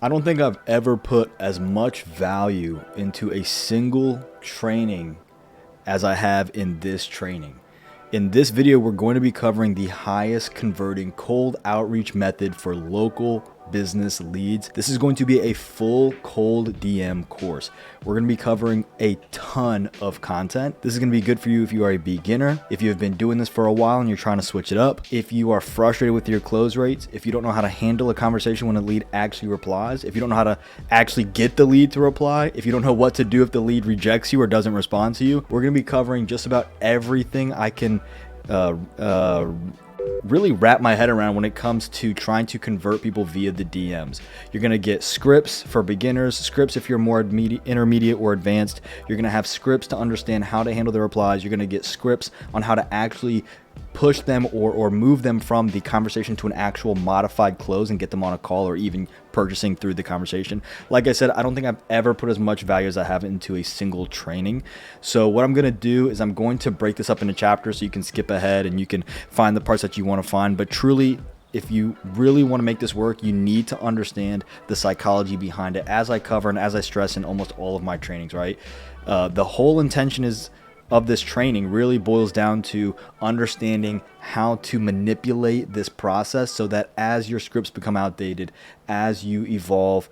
I don't think I've ever put as much value into a single training as I have in this training. In this video, we're going to be covering the highest converting cold outreach method for local business leads. This is going to be a full cold DM course. We're going to be covering a ton of content. This is going to be good for you if you are a beginner, if you have been doing this for a while and you're trying to switch it up, if you are frustrated with your close rates, if you don't know how to handle a conversation when a lead actually replies, if you don't know how to actually get the lead to reply, if you don't know what to do if the lead rejects you or doesn't respond to you. We're going to be covering just about everything I can really wrap my head around when it comes to trying to convert people via the DMs. You're going to get scripts for beginners, scripts if you're more intermediate or advanced. You're going to have scripts to understand how to handle the replies. You're going to get scripts on how to actually push them or move them from the conversation to an actual modified close and get them on a call or even purchasing through the conversation. Like I said, I don't think I've ever put as much value as I have into a single training. So what I'm going to do is I'm going to break this up into chapters so you can skip ahead and you can find the parts that you want to find. But truly, if you really want to make this work, you need to understand the psychology behind it, as I cover and as I stress in almost all of my trainings, right? The whole intention of this training really boils down to understanding how to manipulate this process so that as your scripts become outdated, as you evolve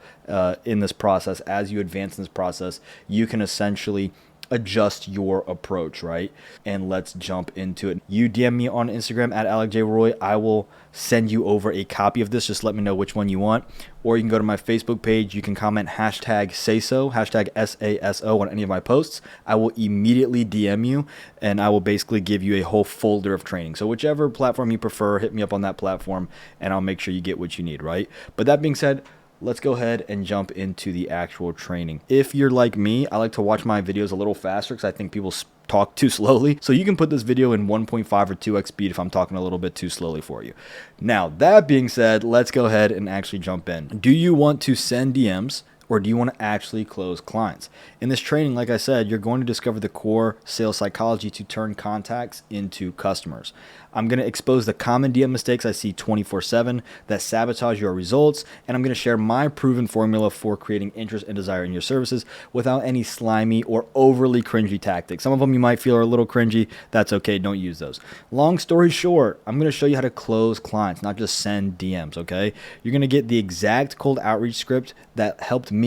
in this process, as you advance in this process, you can essentially adjust your approach, right? And let's jump into it. You DM me on Instagram at Alec J. Roy. I will send you over a copy of this. Just let me know which one you want. Or you can go to my Facebook page. You can comment hashtag SASO, hashtag SASO on any of my posts. I will immediately DM you and I will basically give you a whole folder of training. So whichever platform you prefer, hit me up on that platform and I'll make sure you get what you need, right? But that being said, let's go ahead and jump into the actual training. If you're like me, I like to watch my videos a little faster because I think people talk too slowly. So you can put this video in 1.5 or 2x speed if I'm talking a little bit too slowly for you. Now, that being said, let's go ahead and actually jump in. Do you want to send DMs? Or do you want to actually close clients? In this training, like I said, you're going to discover the core sales psychology to turn contacts into customers. I'm going to expose the common DM mistakes I see 24/7 that sabotage your results, and I'm going to share my proven formula for creating interest and desire in your services without any slimy or overly cringy tactics. Some of them you might feel are a little cringy. That's okay. Don't use those. Long story short, I'm going to show you how to close clients, not just send DMs, okay? You're going to get the exact cold outreach script that helped me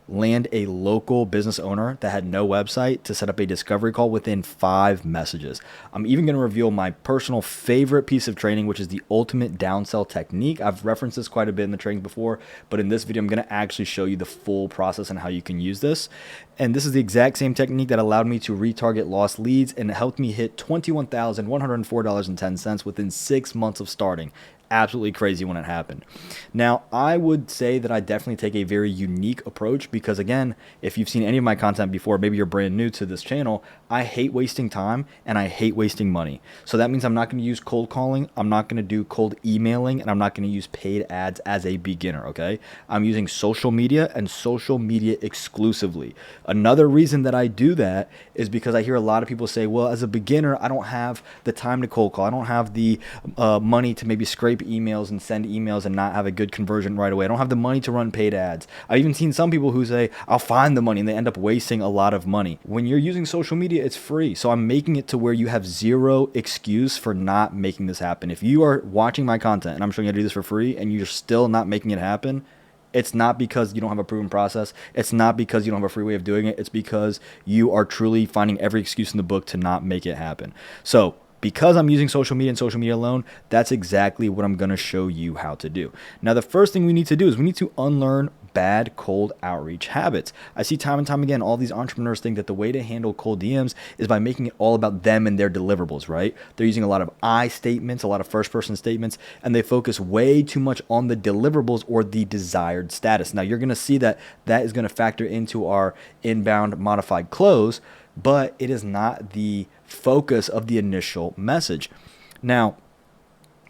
land a local business owner that had no website to set up a discovery call within 5 messages. I'm even going to reveal my personal favorite piece of training, which is the ultimate downsell technique. I've referenced this quite a bit in the training before, but in this video, I'm going to actually show you the full process and how you can use this. And this is the exact same technique that allowed me to retarget lost leads and it helped me hit $21,104.10 within 6 months of starting. Absolutely crazy when it happened. Now, I would say that I definitely take a very unique approach because, again, if you've seen any of my content before, maybe you're brand new to this channel, I hate wasting time and I hate wasting money. So that means I'm not going to use cold calling, I'm not going to do cold emailing, and I'm not going to use paid ads as a beginner, okay? I'm using social media and social media exclusively. Another reason that I do that is because I hear a lot of people say, well, as a beginner, I don't have the time to cold call. I don't have the money to maybe scrape emails and send emails and not have a good conversion right away. I don't have the money to run paid ads. I've even seen some people who say, I'll find the money, and they end up wasting a lot of money. When you're using social media, it's free. So I'm making it to where you have zero excuse for not making this happen. If you are watching my content and I'm showing you how to do this for free and you're still not making it happen, it's not because you don't have a proven process. It's not because you don't have a free way of doing it. It's because you are truly finding every excuse in the book to not make it happen. So because I'm using social media and social media alone, that's exactly what I'm going to show you how to do. Now, the first thing we need to do is we need to unlearn bad cold outreach habits. I see time and time again, all these entrepreneurs think that the way to handle cold DMs is by making it all about them and their deliverables, right? They're using a lot of I statements, a lot of first person statements, and they focus way too much on the deliverables or the desired status. Now, you're going to see that that is going to factor into our inbound modified close, but it is not the focus of the initial message. Now,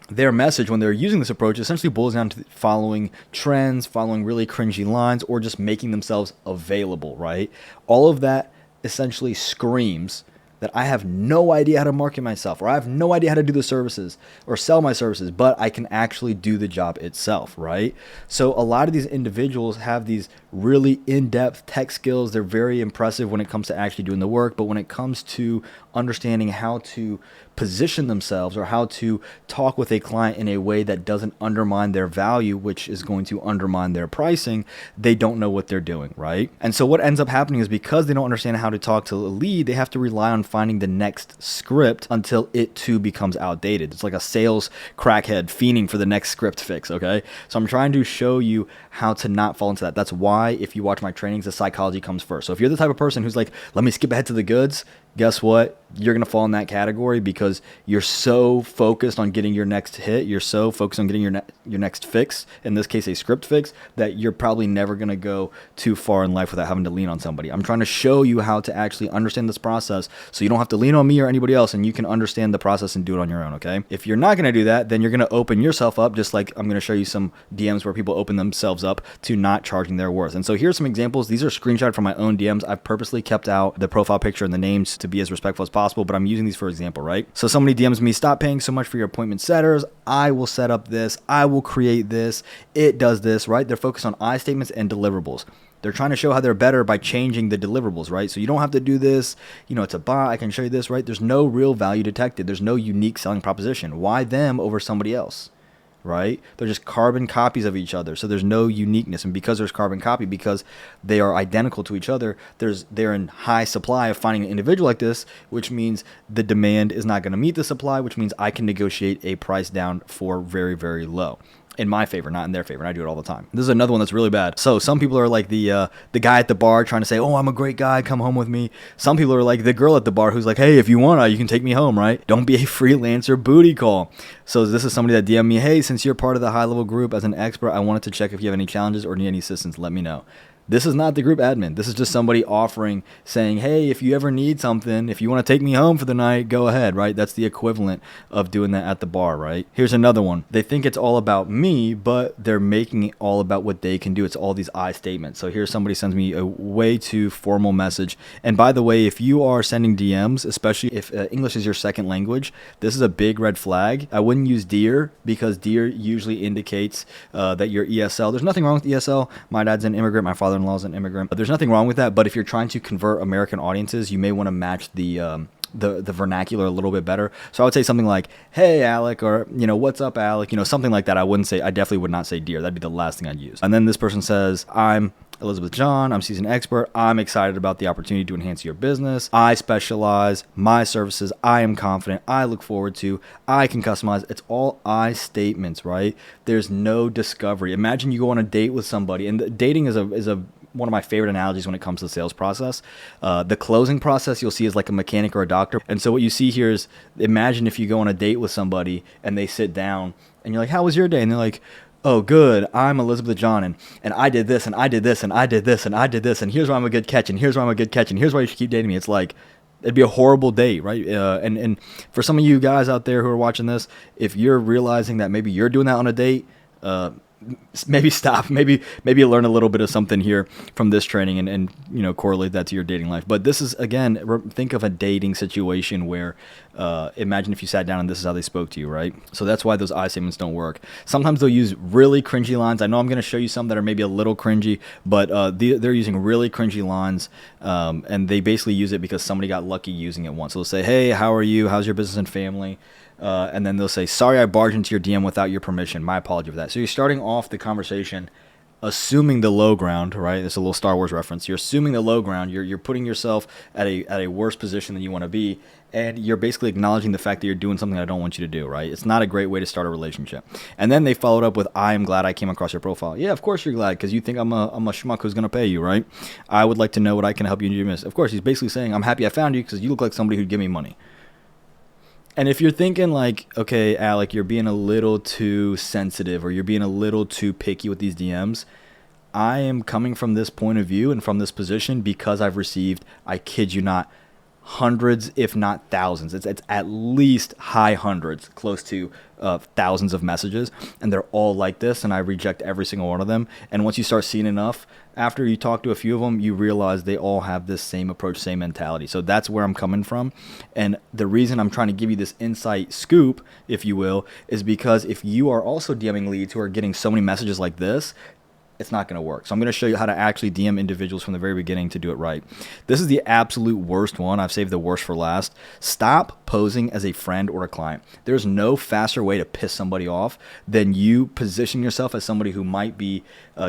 their message when they're using this approach essentially boils down to following trends, following really cringy lines, or just making themselves available, right? All of that essentially screams that I have no idea how to market myself, or I have no idea how to do the services or sell my services, but I can actually do the job itself, right? So a lot of these individuals have these really in-depth tech skills. They're very impressive when it comes to actually doing the work, but when it comes to understanding how to position themselves or how to talk with a client in a way that doesn't undermine their value, which is going to undermine their pricing, they don't know what they're doing, right? And so what ends up happening is because they don't understand how to talk to a lead, they have to rely on finding the next script until it too becomes outdated. It's like a sales crackhead fiending for the next script fix, okay? So I'm trying to show you how to not fall into that. That's why if you watch my trainings, the psychology comes first. So if you're the type of person who's like, let me skip ahead to the goods, guess what? You're going to fall in that category because you're so focused on getting your next hit. You're so focused on getting your next fix, in this case, a script fix, that you're probably never going to go too far in life without having to lean on somebody. I'm trying to show you how to actually understand this process so you don't have to lean on me or anybody else, and you can understand the process and do it on your own, okay? If you're not going to do that, then you're going to open yourself up, just like I'm going to show you some DMs where people open themselves up to not charging their worth. And so here's some examples. These are screenshot from my own DMs. I've purposely kept out the profile picture and the names to be as respectful as possible, but I'm using these for example, right? So somebody DMs me, stop paying so much for your appointment setters. I will set up this. I will create this. It does this, right? They're focused on I statements and deliverables. They're trying to show how they're better by changing the deliverables, right? So you don't have to do this, it's a bot. I can show you this, right? There's no real value detected. There's no unique selling proposition. Why them over somebody else? Right? They're just carbon copies of each other. So there's no uniqueness. And because there's carbon copy, because they are identical to each other, they're in high supply of finding an individual like this, which means the demand is not going to meet the supply, which means I can negotiate a price down for very, very low. In my favor, not in their favor. And I do it all the time. This is another one that's really bad. So some people are like the guy at the bar trying to say, oh, I'm a great guy, come home with me. Some people are like the girl at the bar who's like, hey, if you want, you can take me home, right? Don't be a freelancer booty call. So this is somebody that DM'd me, hey, since you're part of the high level group as an expert, I wanted to check if you have any challenges or need any assistance, let me know. This is not the group admin. This is just somebody offering, saying, hey, if you ever need something, if you want to take me home for the night, go ahead, right? That's the equivalent of doing that at the bar, right? Here's another one. They think it's all about me, but they're making it all about what they can do. It's all these I statements. So here's somebody sends me a way too formal message. And by the way, if you are sending DMs, especially if English is your second language, this is a big red flag. I wouldn't use dear, because dear usually indicates that you're ESL. There's nothing wrong with ESL. My dad's an immigrant. My father-in-law is an immigrant. But there's nothing wrong with that. But if you're trying to convert American audiences, you may want to match the vernacular a little bit better. So I would say something like, hey, Alec, or, what's up, Alec? Something like that. I definitely would not say dear. That'd be the last thing I'd use. And then this person says, I'm Elizabeth John. I'm seasoned expert. I'm excited about the opportunity to enhance your business. I specialize, my services. I am confident. I look forward to. I can customize. It's all I statements, right? There's no discovery. Imagine you go on a date with somebody, and dating is a one of my favorite analogies when it comes to the sales process. The closing process you'll see is like a mechanic or a doctor. And so what you see here is, imagine if you go on a date with somebody and they sit down and you're like, how was your day? And they're like, oh, good. I'm Elizabeth John, and I did this, and I did this, and I did this, and I did this, and here's why I'm a good catch, and here's why I'm a good catch, and here's why you should keep dating me. It's like, it'd be a horrible date, right? And for some of you guys out there who are watching this, if you're realizing that maybe you're doing that on a date, maybe stop. Maybe learn a little bit of something here from this training and correlate that to your dating life. But this is, again, think of a dating situation where imagine if you sat down and this is how they spoke to you, right? So that's why those I statements don't work. Sometimes they'll use really cringy lines. I know I'm going to show you some that are maybe a little cringy, but they're using really cringy lines, and they basically use it because somebody got lucky using it once. So they'll say, hey, how are you? How's your business and family? And then they'll say, sorry, I barged into your DM without your permission. My apology for that. So you're starting off the conversation assuming the low ground, right? It's a little Star Wars reference. You're assuming the low ground. You're putting yourself at a worse position than you want to be. And you're basically acknowledging the fact that you're doing something I don't want you to do, right? It's not a great way to start a relationship. And then they followed up with, I am glad I came across your profile. Yeah, of course you're glad, because you think I'm a schmuck who's going to pay you, right? I would like to know what I can help you do. Of course, he's basically saying, I'm happy I found you because you look like somebody who'd give me money. And if you're thinking like, okay, Alec, you're being a little too sensitive or you're being a little too picky with these DMs, I am coming from this point of view and from this position because I've received, I kid you not, hundreds, if not thousands. It's at least high hundreds, close to thousands of messages, and they're all like this, and I reject every single one of them. And once you start seeing enough, after you talk to a few of them, you realize they all have this same approach, same mentality. So that's where I'm coming from. And the reason I'm trying to give you this insight scoop, if you will, is because if you are also DMing leads who are getting so many messages like this, it's not going to work. So I'm going to show you how to actually DM individuals from the very beginning to do it right. This is the absolute worst one. I've saved the worst for last. Stop posing as a friend or a client. There's no faster way to piss somebody off than you position yourself as somebody who might be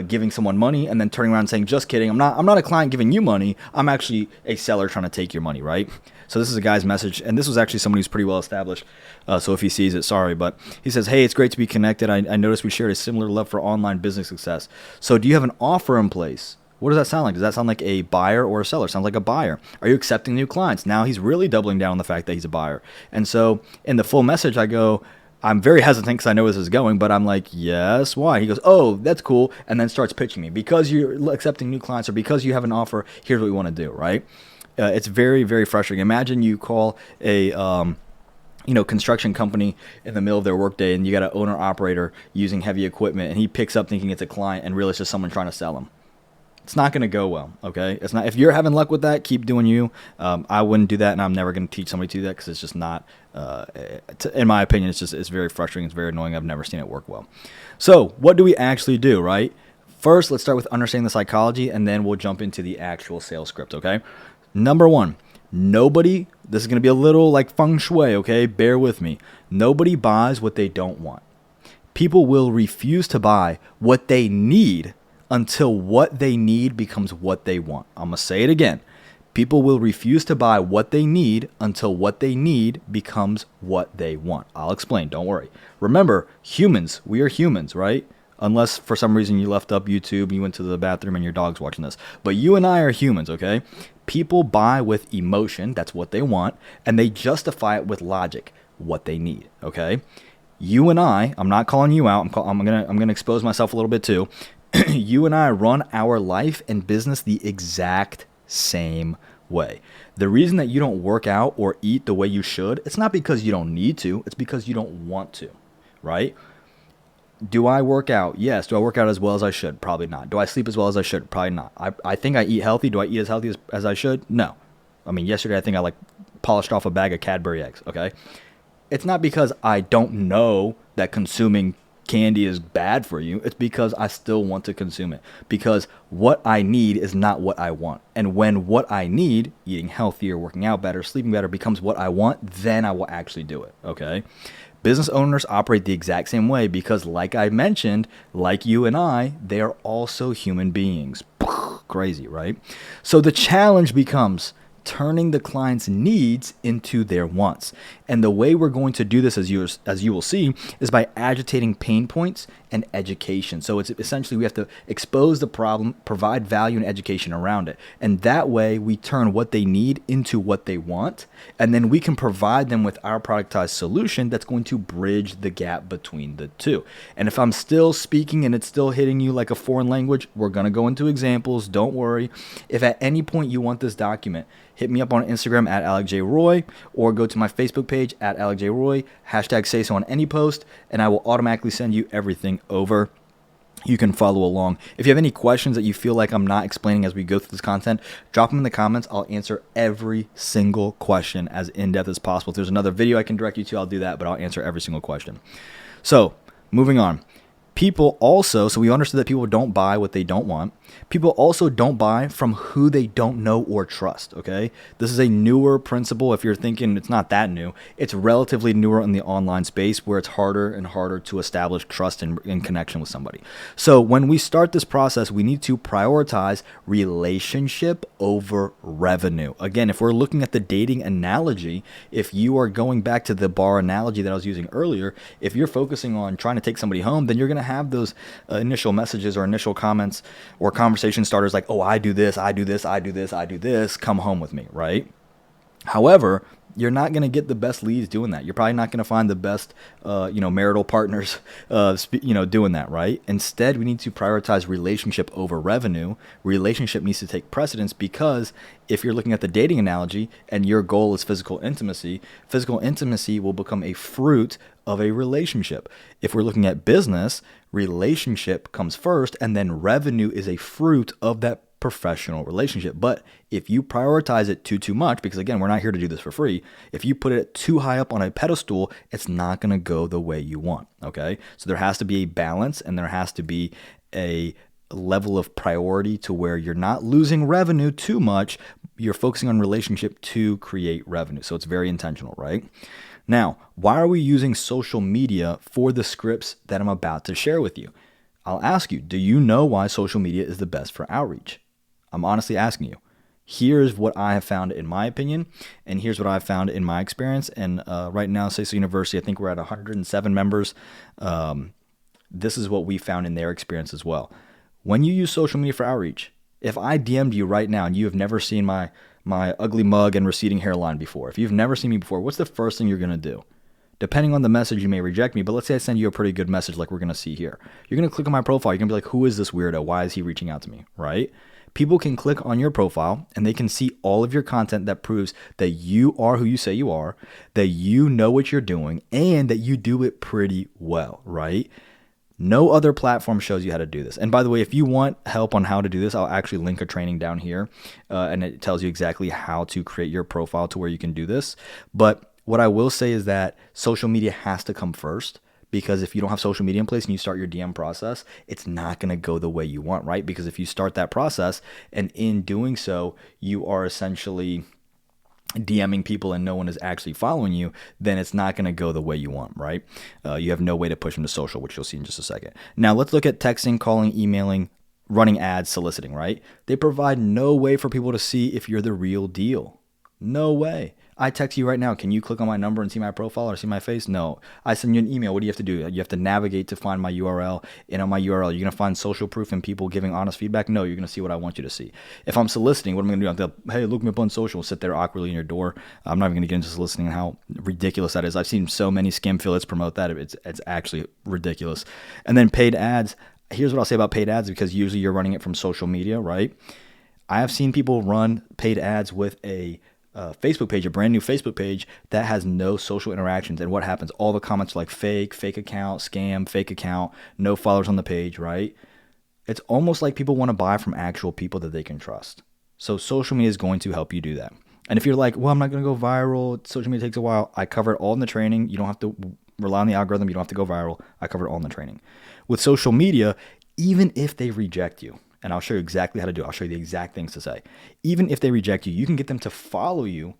giving someone money and then turning around and saying, just kidding, I'm not a client giving you money. I'm actually a seller trying to take your money, right? So this is a guy's message, and this was actually someone who's pretty well established. So if he sees it, sorry, but he says, hey, it's great to be connected. I noticed we shared a similar love for online business success. So do you have an offer in place? What does that sound like? Does that sound like a buyer or a seller? Sounds like a buyer. Are you accepting new clients? Now he's really doubling down on the fact that he's a buyer. And so in the full message, I go, I'm very hesitant because I know where this is going, but I'm like, yes, why? He goes, oh, that's cool, and then starts pitching me. Because you're accepting new clients or because you have an offer, here's what we want to do, right? It's very, very frustrating. Imagine you call a construction company in the middle of their workday, and you got an owner-operator using heavy equipment, and he picks up thinking it's a client and really it's just someone trying to sell him. It's not going to go well, okay? It's not. If you're having luck with that, keep doing you. I wouldn't do that, and I'm never going to teach somebody to do that because it's just not, in my opinion, it's very frustrating. It's very annoying. I've never seen it work well. So what do we actually do, right? First, let's start with understanding the psychology, and then we'll jump into the actual sales script, okay? Number one, this is going to be a little like feng shui, okay? Bear with me. Nobody buys what they don't want. People will refuse to buy what they need until what they need becomes what they want. I'm going to say it again. People will refuse to buy what they need until what they need becomes what they want. I'll explain. Don't worry. Remember, humans, we are humans, right? Unless for some reason you left up YouTube and you went to the bathroom and your dog's watching this. But you and I are humans, okay? People buy with emotion, that's what they want, and they justify it with logic, what they need, okay? You and I'm not calling you out. I'm gonna expose myself a little bit too. You and I run our life and business the exact same way. The reason that you don't work out or eat the way you should, it's not because you don't need to, it's because you don't want to, right? Do I work out? Yes. Do I work out as well as I should? Probably not. Do I sleep as well as I should? Probably not. I think I eat healthy. Do I eat as healthy as I should? No. I mean, yesterday I think I polished off a bag of Cadbury eggs, okay? It's not because I don't know that consuming candy is bad for you. It's because I still want to consume it. Because what I need is not what I want. And when what I need, eating healthier, working out better, sleeping better, becomes what I want, then I will actually do it, okay? Business owners operate the exact same way because, like I mentioned, like you and I, they are also human beings. Crazy, right? So the challenge becomes turning the client's needs into their wants. And the way we're going to do this, as you will see, is by agitating pain points and education. So it's essentially we have to expose the problem, provide value and education around it. And that way we turn what they need into what they want. And then we can provide them with our productized solution that's going to bridge the gap between the two. And if I'm still speaking and it's still hitting you like a foreign language, we're going to go into examples. Don't worry. If at any point you want this document, hit me up on Instagram at Alec J. Roy, or go to my Facebook page at Alec J. Roy, hashtag SASO on any post, and I will automatically send you everything over. You can follow along. If you have any questions that you feel like I'm not explaining as we go through this content, drop them in the comments. I'll answer every single question as in-depth as possible. If there's another video I can direct you to, I'll do that, but I'll answer every single question. So, moving on. People also, so we understood that people don't buy what they don't want. People also don't buy from who they don't know or trust, okay? This is a newer principle. If you're thinking it's not that new, it's relatively newer in the online space where it's harder and harder to establish trust and connection with somebody. So when we start this process, we need to prioritize relationship over revenue. Again, if we're looking at the dating analogy, if you are going back to the bar analogy that I was using earlier, if you're focusing on trying to take somebody home, then you're going to have those initial messages or initial comments or conversation starters like, oh, I do this, I do this, I do this, I do this, come home with me, right? However, you're not going to get the best leads doing that. You're probably not going to find the best, marital partners, doing that, right? Instead, we need to prioritize relationship over revenue. Relationship needs to take precedence because if you're looking at the dating analogy and your goal is physical intimacy will become a fruit of a relationship. If we're looking at business, relationship comes first, and then revenue is a fruit of that professional relationship. But if you prioritize it too much, because again, we're not here to do this for free. If you put it too high up on a pedestal, it's not going to go the way you want. Okay. So there has to be a balance, and there has to be a level of priority to where you're not losing revenue too much. You're focusing on relationship to create revenue. So it's very intentional, right? Now, why are we using social media for the scripts that I'm about to share with you? I'll ask you, do you know why social media is the best for outreach? I'm honestly asking you. Here's what I have found in my opinion, and here's what I've found in my experience. And right now, SASO University, I think we're at 107 members. This is what we found in their experience as well. When you use social media for outreach, if I DM'd you right now and you have never seen my ugly mug and receding hairline before, if you've never seen me before, what's the first thing you're going to do? Depending on the message, you may reject me, but let's say I send you a pretty good message like we're going to see here. You're going to click on my profile. You're going to be like, who is this weirdo? Why is he reaching out to me, right? People can click on your profile and they can see all of your content that proves that you are who you say you are, that you know what you're doing, and that you do it pretty well, right? No other platform shows you how to do this. And by the way, if you want help on how to do this, I'll actually link a training down here, and it tells you exactly how to create your profile to where you can do this. But what I will say is that social media has to come first, because if you don't have social media in place and you start your DM process, it's not going to go the way you want, right? Because if you start that process and in doing so, you are essentially DMing people and no one is actually following you, then it's not going to go the way you want, right? You have no way to push them to social, which you'll see in just a second. Now let's look at texting, calling, emailing, running ads, soliciting, right? They provide no way for people to see if you're the real deal. No way. I text you right now. Can you click on my number and see my profile or see my face? No. I send you an email. What do you have to do? You have to navigate to find my URL. And on my URL, you're going to find social proof and people giving honest feedback? No, you're going to see what I want you to see. If I'm soliciting, what am I going to do? I'm going to, hey, look me up on social, sit there awkwardly in your door. I'm not even going to get into soliciting and how ridiculous that is. I've seen so many scam affiliates promote that. It's actually ridiculous. And then paid ads. Here's what I'll say about paid ads, because usually you're running it from social media, right? I have seen people run paid ads with a Facebook page, a brand new Facebook page that has no social interactions. And what happens? All the comments are like fake account, scam, fake account, no followers on the page, right? It's almost like people want to buy from actual people that they can trust. So social media is going to help you do that. And if you're like, well, I'm not going to go viral, social media takes a while, I cover it all in the training. You don't have to rely on the algorithm. You don't have to go viral. I cover it all in the training. With social media, even if they reject you, and I'll show you exactly how to do it. I'll show you the exact things to say. Even if they reject you, you can get them to follow you,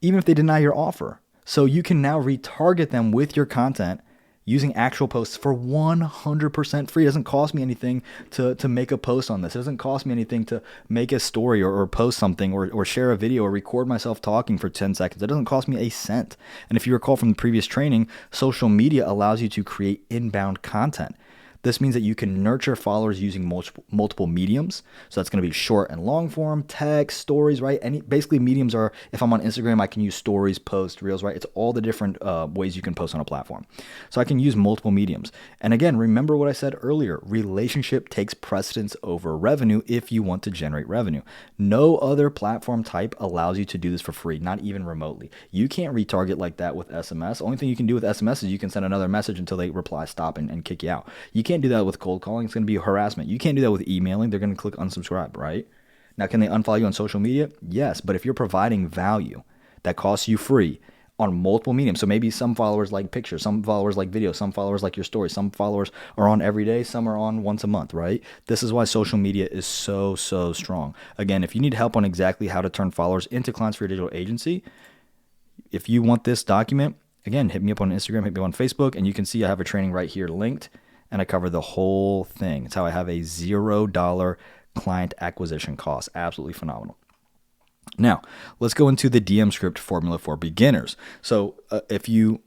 even if they deny your offer. So you can now retarget them with your content using actual posts for 100% free. It doesn't cost me anything to make a post on this. It doesn't cost me anything to make a story or post something or share a video or record myself talking for 10 seconds. It doesn't cost me a cent. And if you recall from the previous training, social media allows you to create inbound content. This means that you can nurture followers using multiple mediums. So that's going to be short and long form, text, stories, right? Basically mediums are, if I'm on Instagram, I can use stories, posts, reels, right? It's all the different ways you can post on a platform. So I can use multiple mediums. And again, remember what I said earlier, relationship takes precedence over revenue if you want to generate revenue. No other platform type allows you to do this for free, not even remotely. You can't retarget like that with SMS. Only thing you can do with SMS is you can send another message until they reply, stop, and kick you out. You can't do that with cold calling. It's going to be harassment. You can't do that with emailing. They're going to click unsubscribe, right? Now, can they unfollow you on social media? Yes, but if you're providing value that costs you free on multiple mediums, so maybe some followers like pictures, some followers like video, some followers like your story, some followers are on every day, some are on once a month, right? This is why social media is so strong. Again, if you need help on exactly how to turn followers into clients for your digital agency, if you want this document, again, hit me up on Instagram, hit me on Facebook, and you can see I have a training right here linked. And I cover the whole thing. It's how I have a $0 client acquisition cost. Absolutely phenomenal. Now, let's go into the DM script formula for beginners. So if you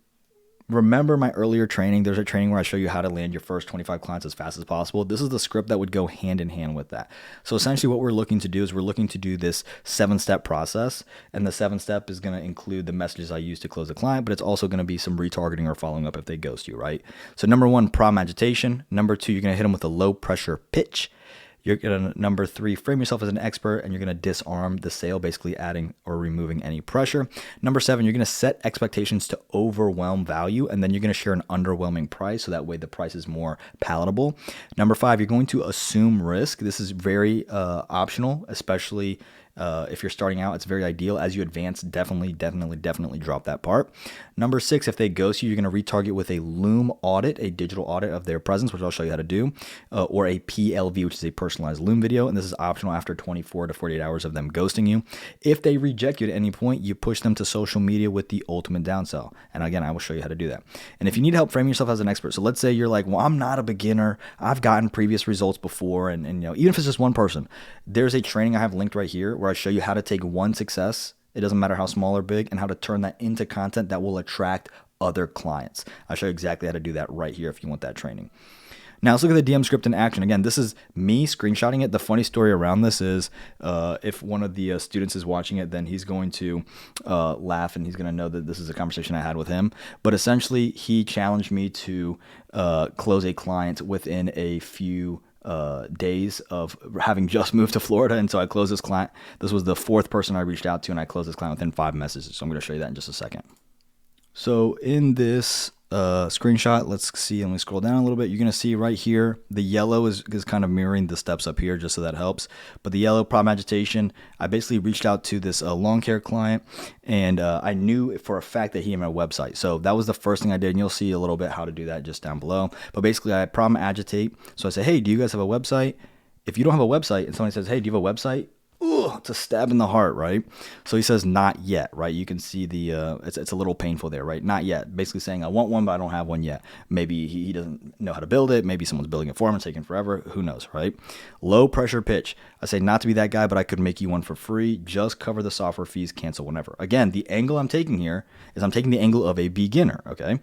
remember my earlier training, there's a training where I show you how to land your first 25 clients as fast as possible. This is the script that would go hand in hand with that. So essentially what we're looking to do is we're looking to do this 7-step process. And the 7-step is going to include the messages I use to close a client, but it's also going to be some retargeting or following up if they ghost you, right? So number 1, problem agitation. Number 2, you're going to hit them with a low pressure pitch. You're going to, number 3, frame yourself as an expert, and you're going to disarm the sale, basically adding or removing any pressure. Number 7, you're going to set expectations to overwhelm value, and then you're going to share an underwhelming price, so that way the price is more palatable. Number 5, you're going to assume risk. This is very optional, especially if you're starting out. It's very ideal. As you advance, definitely drop that part. Number 6, if they ghost you, you're going to retarget with a Loom audit, a digital audit of their presence, which I'll show you how to do, or a PLV, which is a personalized Loom video. And this is optional after 24 to 48 hours of them ghosting you. If they reject you at any point, you push them to social media with the ultimate downsell. And again, I will show you how to do that. And if you need help framing yourself as an expert, so let's say you're like, well, I'm not a beginner. I've gotten previous results before. And you know, even if it's just one person, there's a training I have linked right here where I show you how to take one success, it doesn't matter how small or big, and how to turn that into content that will attract other clients. I'll show you exactly how to do that right here if you want that training. Now let's look at the DM script in action. Again, this is me screenshotting it. The funny story around this is if one of the students is watching it, then he's going to laugh and he's going to know that this is a conversation I had with him. But essentially, he challenged me to close a client within a few days of having just moved to Florida. And so I closed this client. This was the 4th person I reached out to, and I closed this client within 5 messages. So I'm going to show you that in just a second. So in this screenshot, let's see, let me scroll down a little bit. You're going to see right here, the yellow is kind of mirroring the steps up here, just so that helps. But the yellow, problem agitation, I basically reached out to this lawn care client, and I knew for a fact that he had a website. So that was the first thing I did, and you'll see a little bit how to do that just down below. But basically, I problem agitate. So I say, hey, do you guys have a website? If you don't have a website, and somebody says, hey, do you have a website? Ooh, it's a stab in the heart, right? So he says, not yet, right? You can see the, it's a little painful there, right? Not yet. Basically saying, I want one, but I don't have one yet. Maybe he doesn't know how to build it. Maybe someone's building it for him. It's taking forever. Who knows, right? Low pressure pitch. I say, not to be that guy, but I could make you one for free. Just cover the software fees, cancel whenever. Again, the angle I'm taking here is I'm taking the angle of a beginner, okay?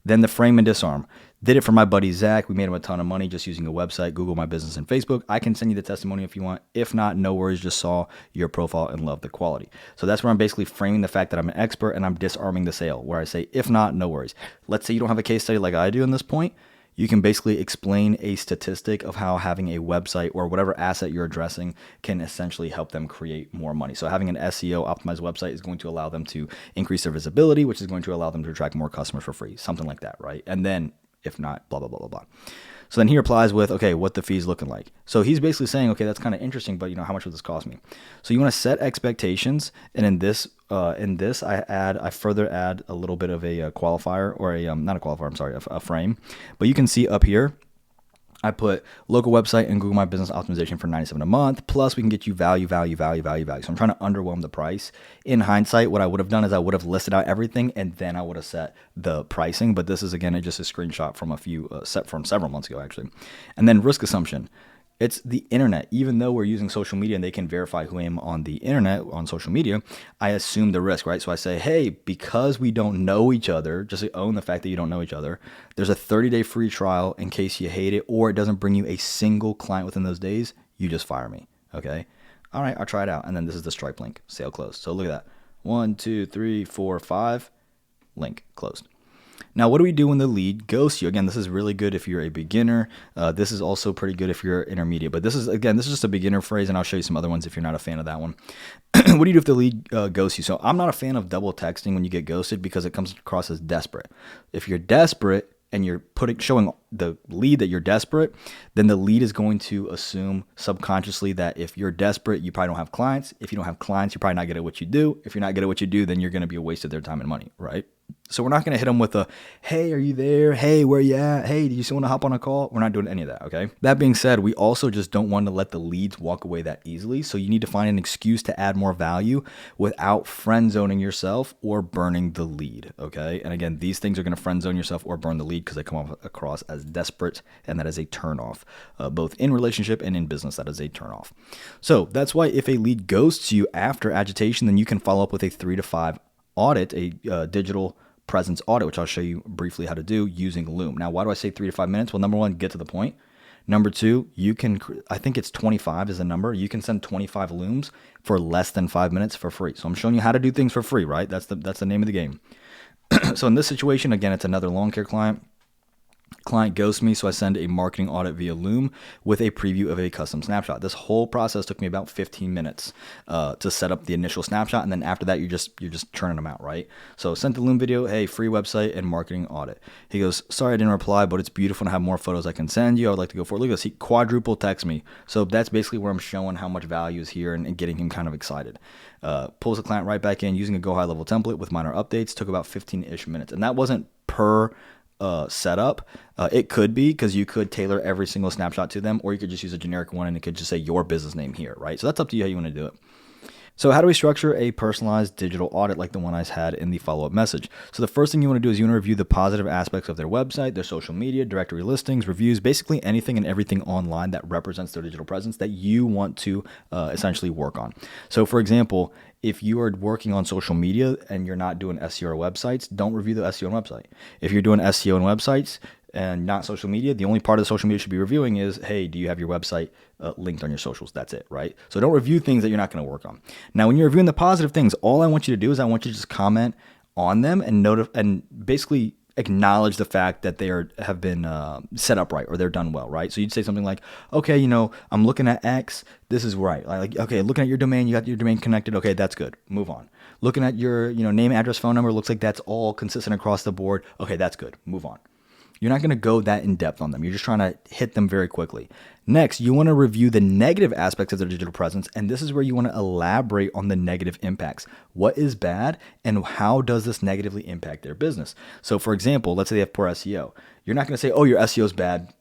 Then the frame and disarm. Did it for my buddy Zach. We made him a ton of money just using a website, Google My Business, and Facebook. I can send you the testimony if you want. If not, no worries. Just saw your profile and loved the quality. So that's where I'm basically framing the fact that I'm an expert and I'm disarming the sale, where I say, if not, no worries. Let's say you don't have a case study like I do in this point. You can basically explain a statistic of how having a website or whatever asset you're addressing can essentially help them create more money. So having an SEO optimized website is going to allow them to increase their visibility, which is going to allow them to attract more customers for free, something like that, right? And then if not, blah, blah, blah, blah, blah. So then he replies with, okay, what the fee's looking like. So he's basically saying, okay, that's kind of interesting, but you know, how much would this cost me? So you want to set expectations. And in this, I further add a little bit of a qualifier, or not a qualifier, I'm sorry, a frame. But you can see up here, I put local website and Google My Business optimization for $97 a month. Plus we can get you value. So I'm trying to underwhelm the price. In hindsight, what I would have done is I would have listed out everything and then I would have set the pricing. But this is, again, just a screenshot from from several months ago, actually. And then risk assumption. It's the internet. Even though we're using social media and they can verify who I am on the internet, on social media, I assume the risk, right? So I say, hey, because we don't know each other, just own the fact that you don't know each other, there's a 30-day free trial in case you hate it or it doesn't bring you a single client within those days, you just fire me, okay? All right, I'll try it out. And then this is the Stripe link, sale closed. So look at that. 1, 2, 3, 4, 5, link closed. Now, what do we do when the lead ghosts you? Again, this is really good if you're a beginner. This is also pretty good if you're intermediate. But this is just a beginner phrase, and I'll show you some other ones if you're not a fan of that one. What do you do if the lead ghosts you? So I'm not a fan of double texting when you get ghosted because it comes across as desperate. If you're desperate and you're showing the lead that you're desperate, then the lead is going to assume subconsciously that if you're desperate, you probably don't have clients. If you don't have clients, you're probably not good at what you do. If you're not good at what you do, then you're going to be a waste of their time and money, right? So we're not going to hit them with a, hey, are you there? Hey, where you at? Hey, do you still want to hop on a call? We're not doing any of that, okay? That being said, we also just don't want to let the leads walk away that easily. So you need to find an excuse to add more value without friend zoning yourself or burning the lead, okay? And again, these things are going to friend zone yourself or burn the lead because they come across as desperate, and that is a turnoff, both in relationship and in business. That is a turnoff. So that's why if a lead ghosts you after agitation, then you can follow up with a 3 to 5 audit, a digital presence audit, which I'll show you briefly how to do using Loom. Now, why do I say 3 to 5 minutes? Well, number one, get to the point. Number two, I think it's 25 is the number. You can send 25 Looms for less than 5 minutes for free. So I'm showing you how to do things for free, right? That's the name of the game. So in this situation, again, it's another lawn care client. Client ghosts me, so I send a marketing audit via Loom with a preview of a custom snapshot. This whole process took me about 15 minutes to set up the initial snapshot, and then after that, you're just churning them out, right? So sent the Loom video, hey, free website and marketing audit. He goes, sorry I didn't reply, but it's beautiful to have more photos I can send you. I would like to go for it. Look at this, he quadruple texts me. So that's basically where I'm showing how much value is here and getting him kind of excited. Pulls the client right back in using a go high level template with minor updates. Took about 15-ish minutes, and that wasn't per setup. It could be, because you could tailor every single snapshot to them, or you could just use a generic one and it could just say your business name here, right? So that's up to you how you want to do it. So how do we structure a personalized digital audit like the one I had in the follow-up message? So the first thing you want to do is you want to review the positive aspects of their website, their social media, directory listings, reviews, basically anything and everything online that represents their digital presence that you want to essentially work on. So for example, if you are working on social media and you're not doing SEO or websites, don't review the SEO and website. If you're doing SEO and websites and not social media, the only part of the social media you should be reviewing is, hey, do you have your website linked on your socials? That's it, right? So don't review things that you're not going to work on. Now, when you're reviewing the positive things, all I want you to do is I want you to just comment on them and basically acknowledge the fact that they have been set up right, or they're done well, right? So you'd say something like, okay, I'm looking at X, this is right. Like, okay, looking at your domain, you got your domain connected, okay, that's good, move on. Looking at your name, address, phone number, looks like that's all consistent across the board, okay, that's good, move on. You're not going to go that in depth on them. You're just trying to hit them very quickly. Next, you want to review the negative aspects of their digital presence, and this is where you want to elaborate on the negative impacts. What is bad, and how does this negatively impact their business? So for example, let's say they have poor SEO. You're not going to say, oh, your SEO is bad,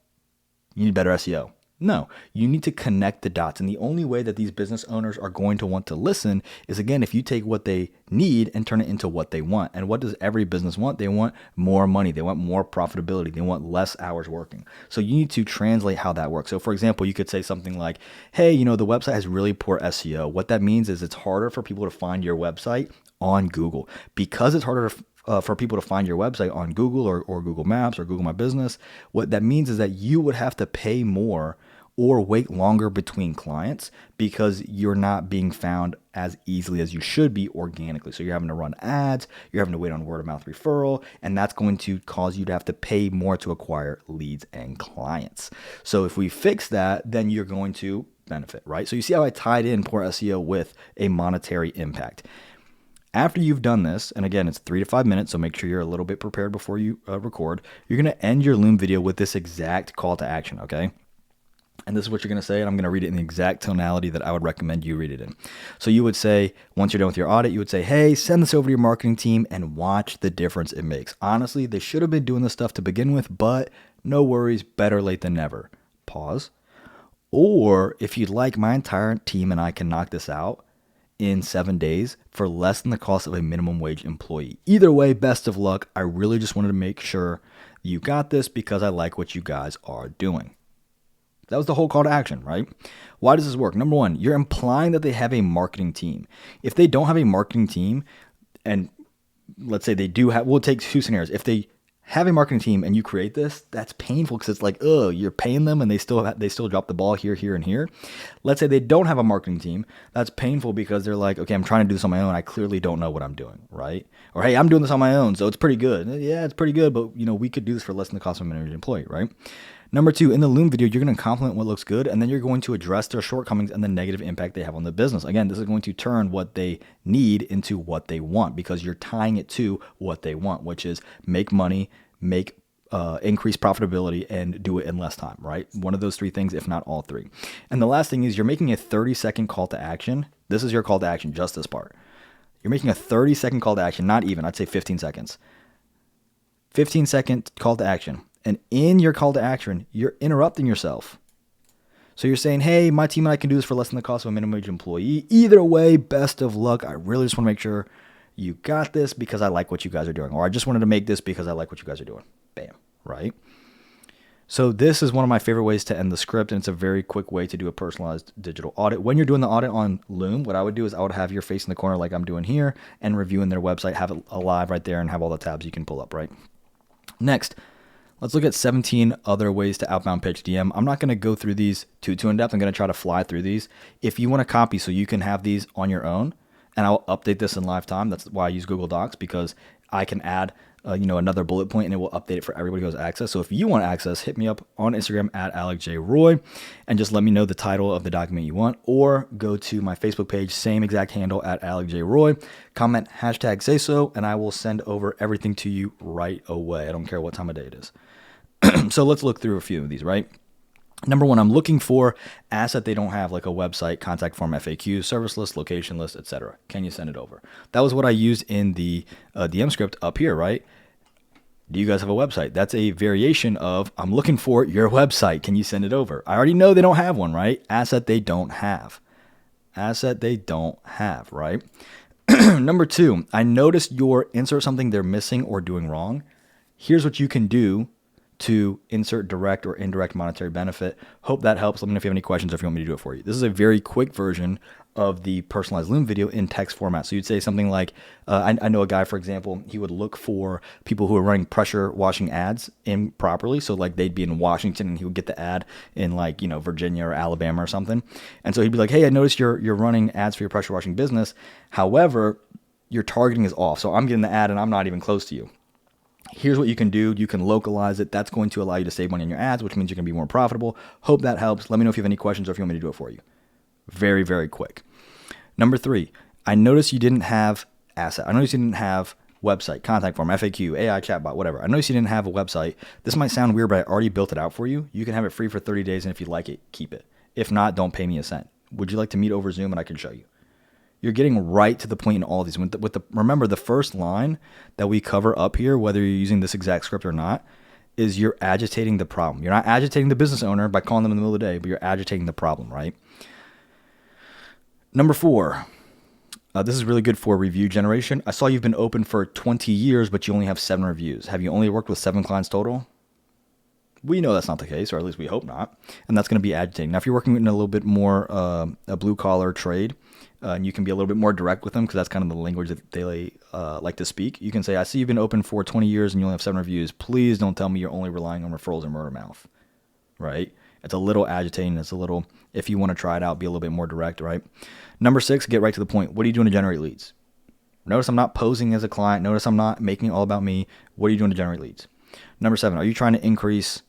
you need better SEO. No, you need to connect the dots. And the only way that these business owners are going to want to listen is, again, if you take what they need and turn it into what they want. And what does every business want? They want more money. They want more profitability. They want less hours working. So you need to translate how that works. So for example, you could say something like, hey, the website has really poor SEO. What that means is it's harder for people to find your website on Google. Because it's harder for people to find your website on Google or Google Maps or Google My Business, what that means is that you would have to pay more or wait longer between clients because you're not being found as easily as you should be organically. So you're having to run ads, you're having to wait on word of mouth referral, and that's going to cause you to have to pay more to acquire leads and clients. So if we fix that, then you're going to benefit, right? So you see how I tied in poor SEO with a monetary impact. After you've done this, and again, it's 3 to 5 minutes, so make sure you're a little bit prepared before you record, you're going to end your Loom video with this exact call to action, okay? And this is what you're going to say, and I'm going to read it in the exact tonality that I would recommend you read it in. So you would say, once you're done with your audit, you would say, hey, send this over to your marketing team and watch the difference it makes. Honestly, they should have been doing this stuff to begin with, but no worries, better late than never. Pause. Or if you'd like, my entire team and I can knock this out in 7 days for less than the cost of a minimum wage employee. Either way, best of luck. I really just wanted to make sure you got this because I like what you guys are doing. That was the whole call to action, right? Why does this work? Number one, you're implying that they have a marketing team. If they don't have a marketing team, and let's say they do have, we'll take two scenarios. If they have a marketing team and you create this, that's painful because it's like, oh, you're paying them and they still drop the ball here, here, and here. Let's say they don't have a marketing team. That's painful because they're like, okay, I'm trying to do this on my own. I clearly don't know what I'm doing, right? Or hey, I'm doing this on my own, so it's pretty good. Yeah, it's pretty good, but we could do this for less than the cost of a minimum wage employee, right? Number two, in the Loom video, you're going to compliment what looks good, and then you're going to address their shortcomings and the negative impact they have on the business. Again, this is going to turn what they need into what they want because you're tying it to what they want, which is make money, make increase profitability, and do it in less time, right? One of those three things, if not all three. And the last thing is you're making a 30-second call to action. This is your call to action, just this part. You're making a 30-second call to action, not even, I'd say 15 seconds. 15-second call to action. And in your call to action, you're interrupting yourself. So you're saying, hey, my team and I can do this for less than the cost of a minimum wage employee. Either way, best of luck. I really just want to make sure you got this because I like what you guys are doing. Or I just wanted to make this because I like what you guys are doing. Bam, right? So this is one of my favorite ways to end the script, and it's a very quick way to do a personalized digital audit. When you're doing the audit on Loom, what I would do is I would have your face in the corner like I'm doing here and reviewing their website, have it alive right there and have all the tabs you can pull up, right? Next, let's look at 17 other ways to outbound pitch DM. I'm not going to go through these too in depth. I'm going to try to fly through these. If you want to copy so you can have these on your own, and I'll update this in live time. That's why I use Google Docs, because I can add another bullet point and it will update it for everybody who has access. So if you want access, hit me up on Instagram at AlecJRoy and just let me know the title of the document you want, or go to my Facebook page, same exact handle at AlecJRoy, comment hashtag SASO, and I will send over everything to you right away. I don't care what time of day it is. So let's look through a few of these, right? Number one, I'm looking for asset they don't have, like a website, contact form, FAQ, service list, location list, etc. Can you send it over? That was what I used in the DM script up here, right? Do you guys have a website? That's a variation of, I'm looking for your website. Can you send it over? I already know they don't have one, right? Asset they don't have. Asset they don't have, right? Number two, I noticed your insert something they're missing or doing wrong. Here's what you can do to insert direct or indirect monetary benefit. Hope that helps. Let me know if you have any questions or if you want me to do it for you. This is a very quick version of the personalized Loom video in text format. So you'd say something like, I know a guy, for example, he would look for people who are running pressure washing ads improperly. So like they'd be in Washington and he would get the ad in like, Virginia or Alabama or something. And so he'd be like, hey, I noticed you're running ads for your pressure washing business. However, your targeting is off. So I'm getting the ad and I'm not even close to you. Here's what you can do. You can localize it. That's going to allow you to save money on your ads, which means you're going to be more profitable. Hope that helps. Let me know if you have any questions or if you want me to do it for you. Very, very quick. Number three, I noticed you didn't have asset. I noticed you didn't have website, contact form, FAQ, AI chatbot, whatever. I noticed you didn't have a website. This might sound weird, but I already built it out for you. You can have it free for 30 days, and if you like it, keep it. If not, don't pay me a cent. Would you like to meet over Zoom and I can show you? You're getting right to the point in all these. Remember, the first line that we cover up here, whether you're using this exact script or not, is you're agitating the problem. You're not agitating the business owner by calling them in the middle of the day, but you're agitating the problem, right? Number four, this is really good for review generation. I saw you've been open for 20 years, but you only have 7 reviews. Have you only worked with 7 clients total? We know that's not the case, or at least we hope not. And that's going to be agitating. Now, if you're working in a little bit more a blue-collar trade, and you can be a little bit more direct with them because that's kind of the language that they like to speak. You can say, I see you've been open for 20 years and you only have 7 reviews. Please don't tell me you're only relying on referrals and word of mouth, right? It's a little agitating. It's a little, if you want to try it out, be a little bit more direct, right? Number 6, get right to the point. What are you doing to generate leads? Notice I'm not posing as a client. Notice I'm not making it all about me. What are you doing to generate leads? Number 7, are you trying to increase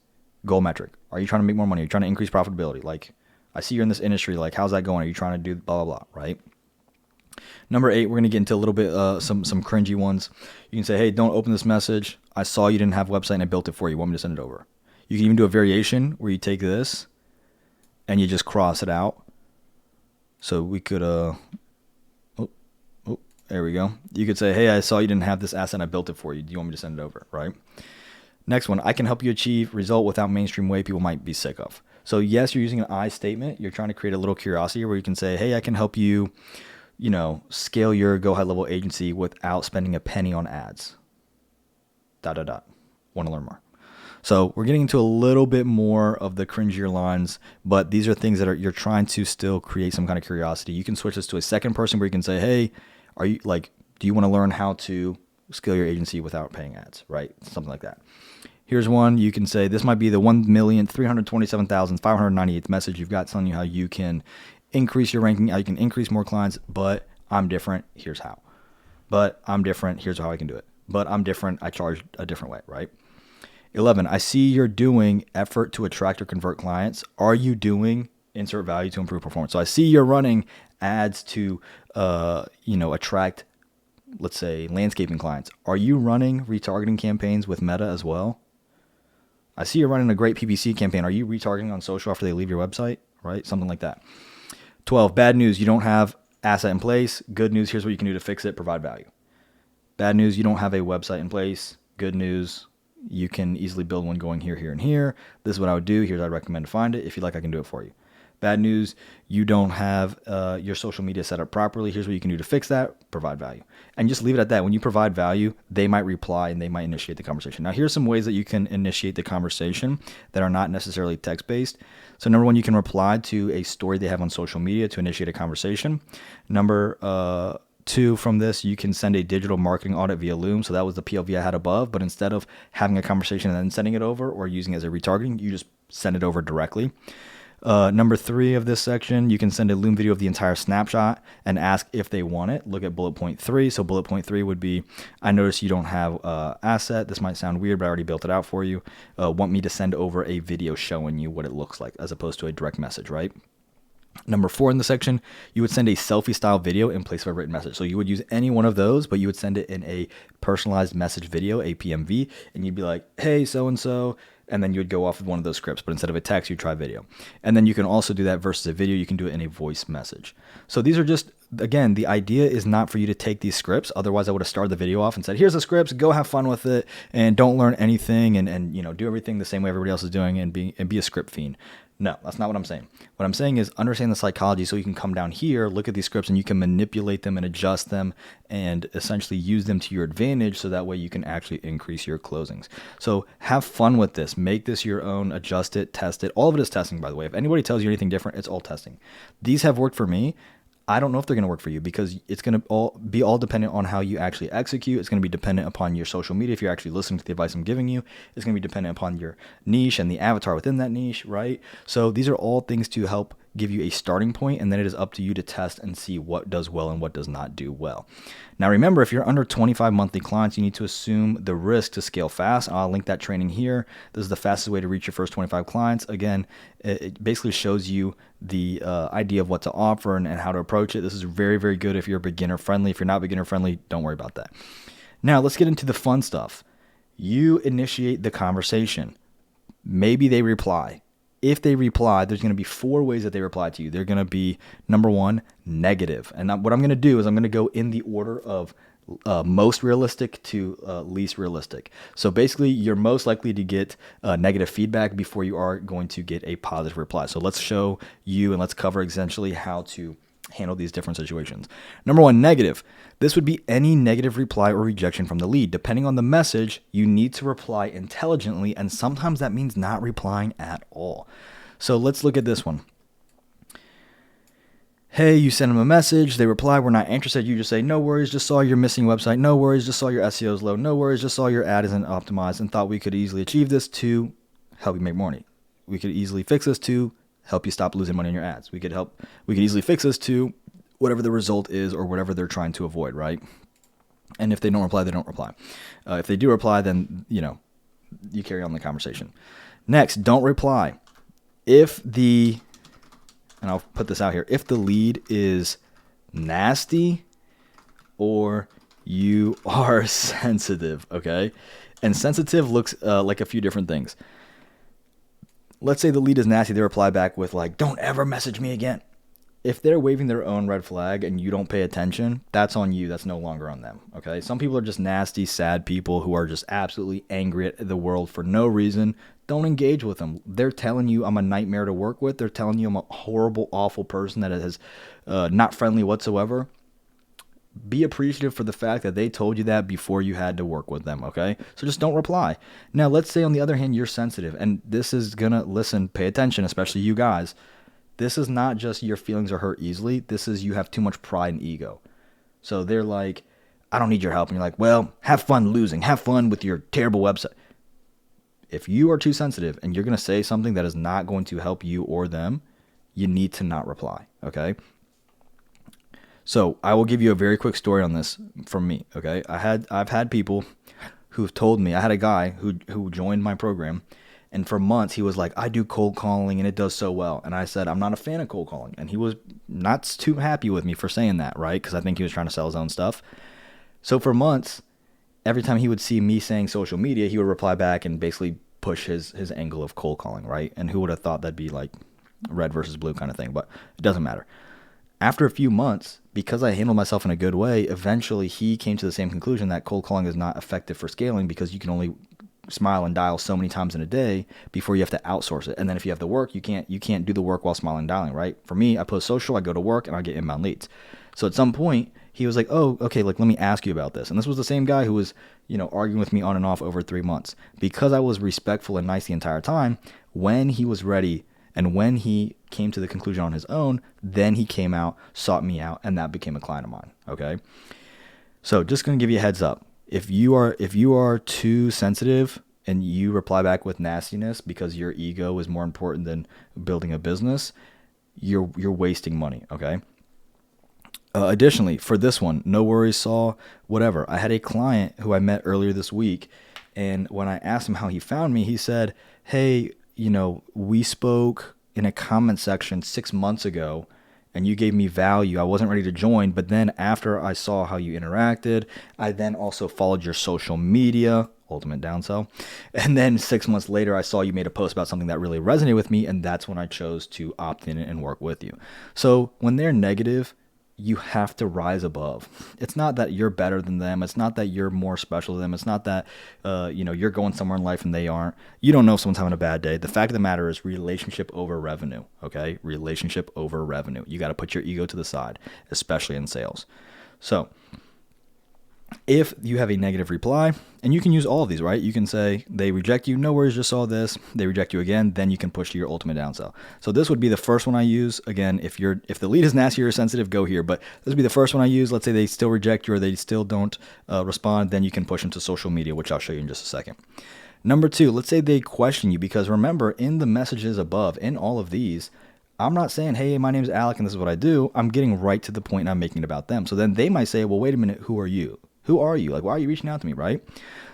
goal metric? Are you trying to make more money? Are you trying to increase profitability? Like, I see you're in this industry. Like, how's that going? Are you trying to do blah, blah, blah, right? Number 8, we're going to get into a little bit some cringy ones. You can say, hey, don't open this message. I saw you didn't have a website and I built it for you. Want me to send it over? You can even do a variation where you take this and you just cross it out. So we could, there we go. You could say, hey, I saw you didn't have this asset and I built it for you. Do you want me to send it over, right? Next one, I can help you achieve result without mainstream way people might be sick of. So yes, you're using an I statement. You're trying to create a little curiosity where you can say, hey, I can help you, scale your go high level agency without spending a penny on ads. ... Want to learn more? So we're getting into a little bit more of the cringier lines, but these are things that you're trying to still create some kind of curiosity. You can switch this to a second person where you can say, hey, do you want to learn how to scale your agency without paying ads, right? Something like that. Here's one. You can say, this might be the 1,327,598th message you've got telling you how you can increase your ranking, how you can increase more clients, but I'm different. Here's how. But I'm different. Here's how I can do it. But I'm different. I charge a different way, right? 11, I see you're doing effort to attract or convert clients. Are you doing insert value to improve performance? So I see you're running ads to, attract, let's say, landscaping clients. Are you running retargeting campaigns with Meta as well? I see you're running a great PPC campaign. Are you retargeting on social after they leave your website, right? Something like that. 12, bad news, you don't have asset in place. Good news, here's what you can do to fix it, provide value. Bad news, you don't have a website in place. Good news, you can easily build one going here, here, and here. This is what I would do. Here's what I'd recommend to find it. If you like, I can do it for you. Bad news, you don't have your social media set up properly. Here's what you can do to fix that. Provide value. And just leave it at that. When you provide value, they might reply and they might initiate the conversation. Now, here's some ways that you can initiate the conversation that are not necessarily text-based. So number one, you can reply to a story they have on social media to initiate a conversation. Number two, from this, you can send a digital marketing audit via Loom. So that was the PLV I had above. But instead of having a conversation and then sending it over or using it as a retargeting, you just send it over directly. Number three of this section, you can send a Loom video of the entire snapshot and ask if they want it. Look at bullet point 3. So bullet point 3 would be, I noticed you don't have asset. This might sound weird, but I already built it out for you. Want me to send over a video showing you what it looks like as opposed to a direct message, right? Number 4 in the section, you would send a selfie style video in place of a written message. So you would use any one of those, but you would send it in a personalized message video, a PMV, and you'd be like, hey, so-and-so, and then you would go off with one of those scripts, but instead of a text, you try video. And then you can also do that versus a video. You can do it in a voice message. So these are just, again, the idea is not for you to take these scripts. Otherwise, I would have started the video off and said, here's the scripts, go have fun with it, and don't learn anything, and do everything the same way everybody else is doing, and be a script fiend. No, that's not what I'm saying. What I'm saying is understand the psychology so you can come down here, look at these scripts, and you can manipulate them and adjust them and essentially use them to your advantage so that way you can actually increase your closings. So have fun with this. Make this your own, adjust it, test it. All of it is testing, by the way. If anybody tells you anything different, it's all testing. These have worked for me. I don't know if they're going to work for you because it's going to be all dependent on how you actually execute. It's going to be dependent upon your social media. If you're actually listening to the advice I'm giving you, it's going to be dependent upon your niche and the avatar within that niche, right? So these are all things to help give you a starting point, and then it is up to you to test and see what does well and what does not do well. Now, remember, if you're under 25 monthly clients, you need to assume the risk to scale fast. I'll link that training here. This is the fastest way to reach your first 25 clients. Again, it basically shows you the idea of what to offer and how to approach it. This is very, very good if you're beginner friendly. If you're not beginner friendly, don't worry about that. Now, let's get into the fun stuff. You initiate the conversation. Maybe they reply. If they reply, there's going to be 4 ways that they reply to you. They're going to be, number 1, negative. And what I'm going to do is I'm going to go in the order of most realistic to least realistic. So basically, you're most likely to get negative feedback before you are going to get a positive reply. So let's show you and let's cover essentially how to handle these different situations. Number 1, negative. This would be any negative reply or rejection from the lead. Depending on the message, you need to reply intelligently, and sometimes that means not replying at all. So let's look at this one. Hey, you send them a message, they reply, we're not interested. You just say, no worries, just saw your missing website. No worries, just saw your SEO is low. No worries, just saw your ad isn't optimized and thought we could easily achieve this to help you make more money. We could easily fix this to help you stop losing money on your ads. We could easily fix this to whatever the result is or whatever they're trying to avoid, right? And if they don't reply, they don't reply. If they do reply, then, you carry on the conversation. Next, don't reply. And I'll put this out here, if the lead is nasty or you are sensitive, okay? And sensitive looks like a few different things. Let's say the lead is nasty, they reply back with like, don't ever message me again. If they're waving their own red flag and you don't pay attention, that's on you. That's no longer on them, okay? Some people are just nasty, sad people who are just absolutely angry at the world for no reason. Don't engage with them. They're telling you I'm a nightmare to work with. They're telling you I'm a horrible, awful person that is not friendly whatsoever. Be appreciative for the fact that they told you that before you had to work with them, okay? So just don't reply. Now, let's say on the other hand, you're sensitive, and this is gonna, pay attention, especially you guys. This is not just your feelings are hurt easily. This is you have too much pride and ego. So they're like, I don't need your help. And you're like, well, have fun losing. Have fun with your terrible website. If you are too sensitive and you're going to say something that is not going to help you or them, you need to not reply, okay? So I will give you a very quick story on this from me, okay? I've had people who've told me, I had a guy who joined my program, and for months he was like, I do cold calling and it does so well. And I said, I'm not a fan of cold calling. And he was not too happy with me for saying that, right? Because I think he was trying to sell his own stuff. So for months, every time he would see me saying social media, he would reply back and basically push his angle of cold calling, right? And who would have thought that'd be like red versus blue kind of thing, but it doesn't matter. After a few months, because I handled myself in a good way, eventually he came to the same conclusion that cold calling is not effective for scaling because you can only smile and dial so many times in a day before you have to outsource it. And then if you have the work, you can't do the work while smiling and dialing, right? For me, I post social, I go to work, and I get inbound leads. So at some point, he was like, oh, okay, like, let me ask you about this. And this was the same guy who was, arguing with me on and off over 3 months. Because I was respectful and nice the entire time, when he was ready and when he came to the conclusion on his own, then he came out, sought me out, and that became a client of mine, okay? So just going to give you a heads up. If you are too sensitive and you reply back with nastiness because your ego is more important than building a business, you're wasting money, okay? Additionally, for this one, no worries, Saul, whatever. I had a client who I met earlier this week, and when I asked him how he found me, he said, hey, we spoke in a comment section 6 months ago, and you gave me value. I wasn't ready to join, but then after I saw how you interacted, I then also followed your social media, ultimate downsell, and then 6 months later, I saw you made a post about something that really resonated with me, and that's when I chose to opt in and work with you. So when they're negative, you have to rise above. It's not that you're better than them. It's not that you're more special than them. It's not that, you're going somewhere in life and they aren't. You don't know if someone's having a bad day. The fact of the matter is relationship over revenue, okay? Relationship over revenue. You got to put your ego to the side, especially in sales. So if you have a negative reply, and you can use all of these, right? You can say, they reject you, no worries, just saw this. They reject you again, then you can push to your ultimate downsell. So this would be the first one I use. Again, if the lead is nasty or sensitive, go here. But this would be the first one I use. Let's say they still reject you or they still don't respond, then you can push them to social media, which I'll show you in just a second. Number 2, let's say they question you, because remember, in the messages above, in all of these, I'm not saying, hey, my name is Alec and this is what I do. I'm getting right to the point and I'm making it about them. So then they might say, well, wait a minute, who are you? Who are you? Like, why are you reaching out to me, right?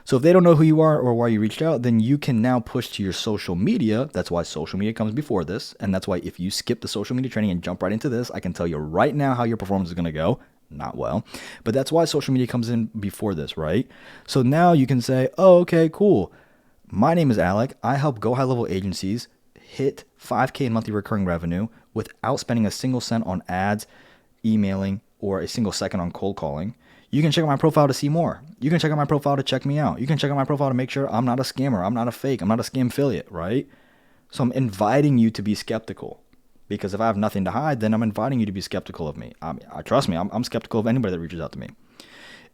So if they don't know who you are or why you reached out, then you can now push to your social media. That's why social media comes before this. And that's why if you skip the social media training and jump right into this, I can tell you right now how your performance is going to go. Not well. But that's why social media comes in before this, right? So now you can say, oh, okay, cool. My name is Alec. I help go high-level agencies hit $5K in monthly recurring revenue without spending a single cent on ads, emailing, or a single second on cold calling. You can check out my profile to see more. You can check out my profile to check me out. You can check out my profile to make sure I'm not a scammer. I'm not a fake. I'm not a scam affiliate, right? So I'm inviting you to be skeptical, because if I have nothing to hide, then I'm inviting you to be skeptical of me. Trust me, I'm skeptical of anybody that reaches out to me.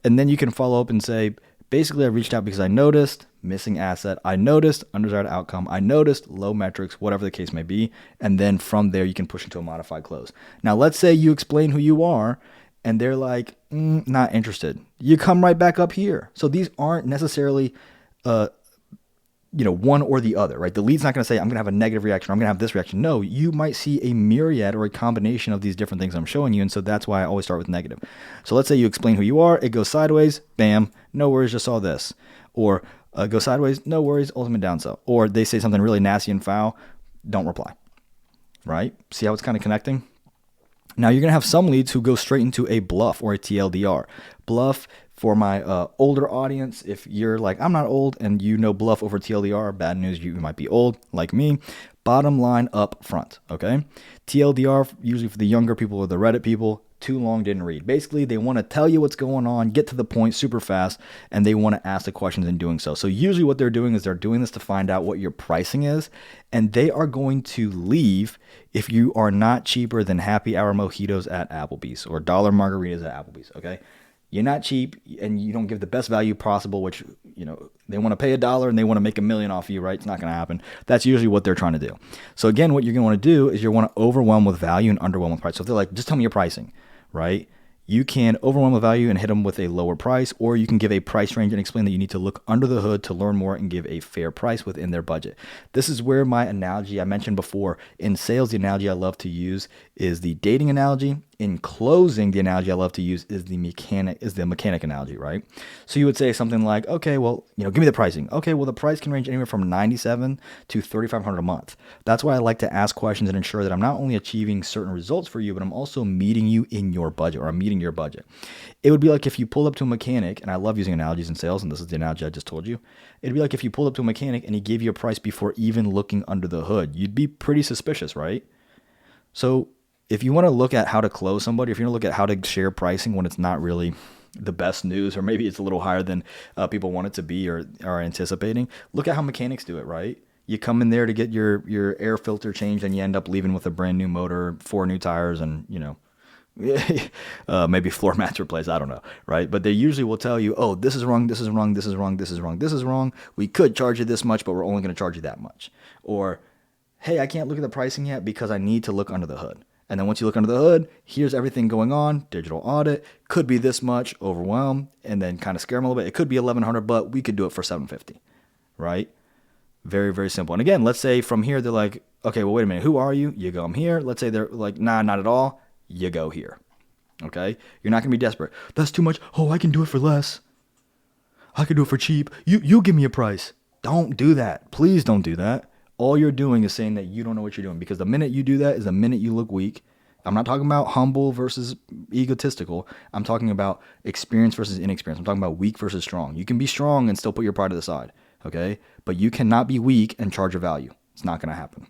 And then you can follow up and say, basically, I reached out because I noticed missing asset. I noticed undesired outcome. I noticed low metrics, whatever the case may be. And then from there, you can push into a modified close. Now, let's say you explain who you are, and they're like, not interested. You come right back up here. So these aren't necessarily, one or the other, right? The lead's not going to say, I'm going to have a negative reaction, or I'm going to have this reaction. No, you might see a myriad or a combination of these different things I'm showing you. And so that's why I always start with negative. So let's say you explain who you are. It goes sideways. Bam. No worries. Just saw this. Or go sideways. No worries. Ultimate downsell. Or they say something really nasty and foul. Don't reply. Right? See how it's kind of connecting? Now, you're going to have some leads who go straight into a bluff or a TLDR. Bluff, for my older audience, if you're like, I'm not old, and you know bluff over TLDR, bad news, you might be old, like me. Bottom line up front, okay? TLDR, usually for the younger people or the Reddit people, too long, didn't read. Basically, they want to tell you what's going on, get to the point super fast, and they want to ask the questions in doing so. So usually what they're doing is they're doing this to find out what your pricing is, and they are going to leave if you are not cheaper than happy hour mojitos at Applebee's or dollar margaritas at Applebee's, okay? You're not cheap, and you don't give the best value possible, which, they want to pay $1 and they want to make $1 million off you, right? It's not going to happen. That's usually what they're trying to do. So again, what you're going to want to do is you want to overwhelm with value and underwhelm with price. So if they're like, just tell me your pricing, right? You can overwhelm with value and hit them with a lower price, or you can give a price range and explain that you need to look under the hood to learn more and give a fair price within their budget. This is where my analogy I mentioned before in sales, the analogy I love to use is the dating analogy. In closing, the analogy I love to use is the mechanic analogy, right? So you would say something like, okay, well, give me the pricing. Okay, well, the price can range anywhere from $97 to $3,500 a month. That's why I like to ask questions and ensure that I'm not only achieving certain results for you, but I'm also meeting you in your budget, or I'm meeting your budget. It would be like if you pull up to a mechanic, and I love using analogies in sales, and this is the analogy I just told you. It'd be like if you pulled up to a mechanic and he gave you a price before even looking under the hood. You'd be pretty suspicious, right? So if you want to look at how to close somebody, if you want to look at how to share pricing when it's not really the best news, or maybe it's a little higher than people want it to be or are anticipating. Look at how mechanics do it, right? You come in there to get your air filter changed, and you end up leaving with a brand new motor, 4 new tires, and maybe floor mats replaced. I don't know, right? But they usually will tell you, oh, this is wrong, this is wrong, this is wrong, this is wrong, this is wrong. We could charge you this much, but we're only going to charge you that much. Or, hey, I can't look at the pricing yet because I need to look under the hood. And then once you look under the hood, here's everything going on. Digital audit could be this much, overwhelm, and then kind of scare them a little bit. It could be $1,100, but we could do it for $750, right? Very, very simple. And again, let's say from here, they're like, okay, well, wait a minute. Who are you? You go, I'm here. Let's say they're like, nah, not at all. You go here. Okay. You're not going to be desperate. That's too much. Oh, I can do it for less. I can do it for cheap. You give me a price. Don't do that. Please don't do that. All you're doing is saying that you don't know what you're doing, because the minute you do that is the minute you look weak. I'm not talking about humble versus egotistical. I'm talking about experience versus inexperience. I'm talking about weak versus strong. You can be strong and still put your pride to the side. Okay. But you cannot be weak and charge a value. It's not going to happen.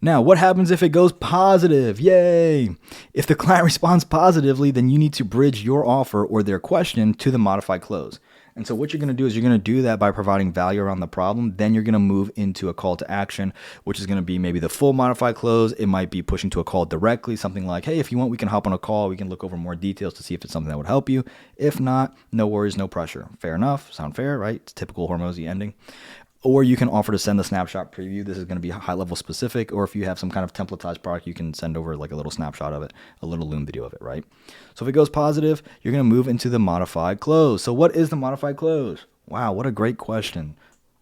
Now, what happens if it goes positive? Yay! If the client responds positively, then you need to bridge your offer or their question to the modified close. And so what you're going to do is you're going to do that by providing value around the problem. Then you're going to move into a call to action, which is going to be maybe the full modified close. It might be pushing to a call directly, something like, hey, if you want, we can hop on a call. We can look over more details to see if it's something that would help you. If not, no worries, no pressure. Fair enough. Sound fair, right? It's typical Hormozy ending. Or you can offer to send the snapshot preview. This is going to be high level specific. Or if you have some kind of templatized product, you can send over like a little snapshot of it, a little Loom video of it, right? So if it goes positive, you're going to move into the modified close. So what is the modified close? Wow, what a great question.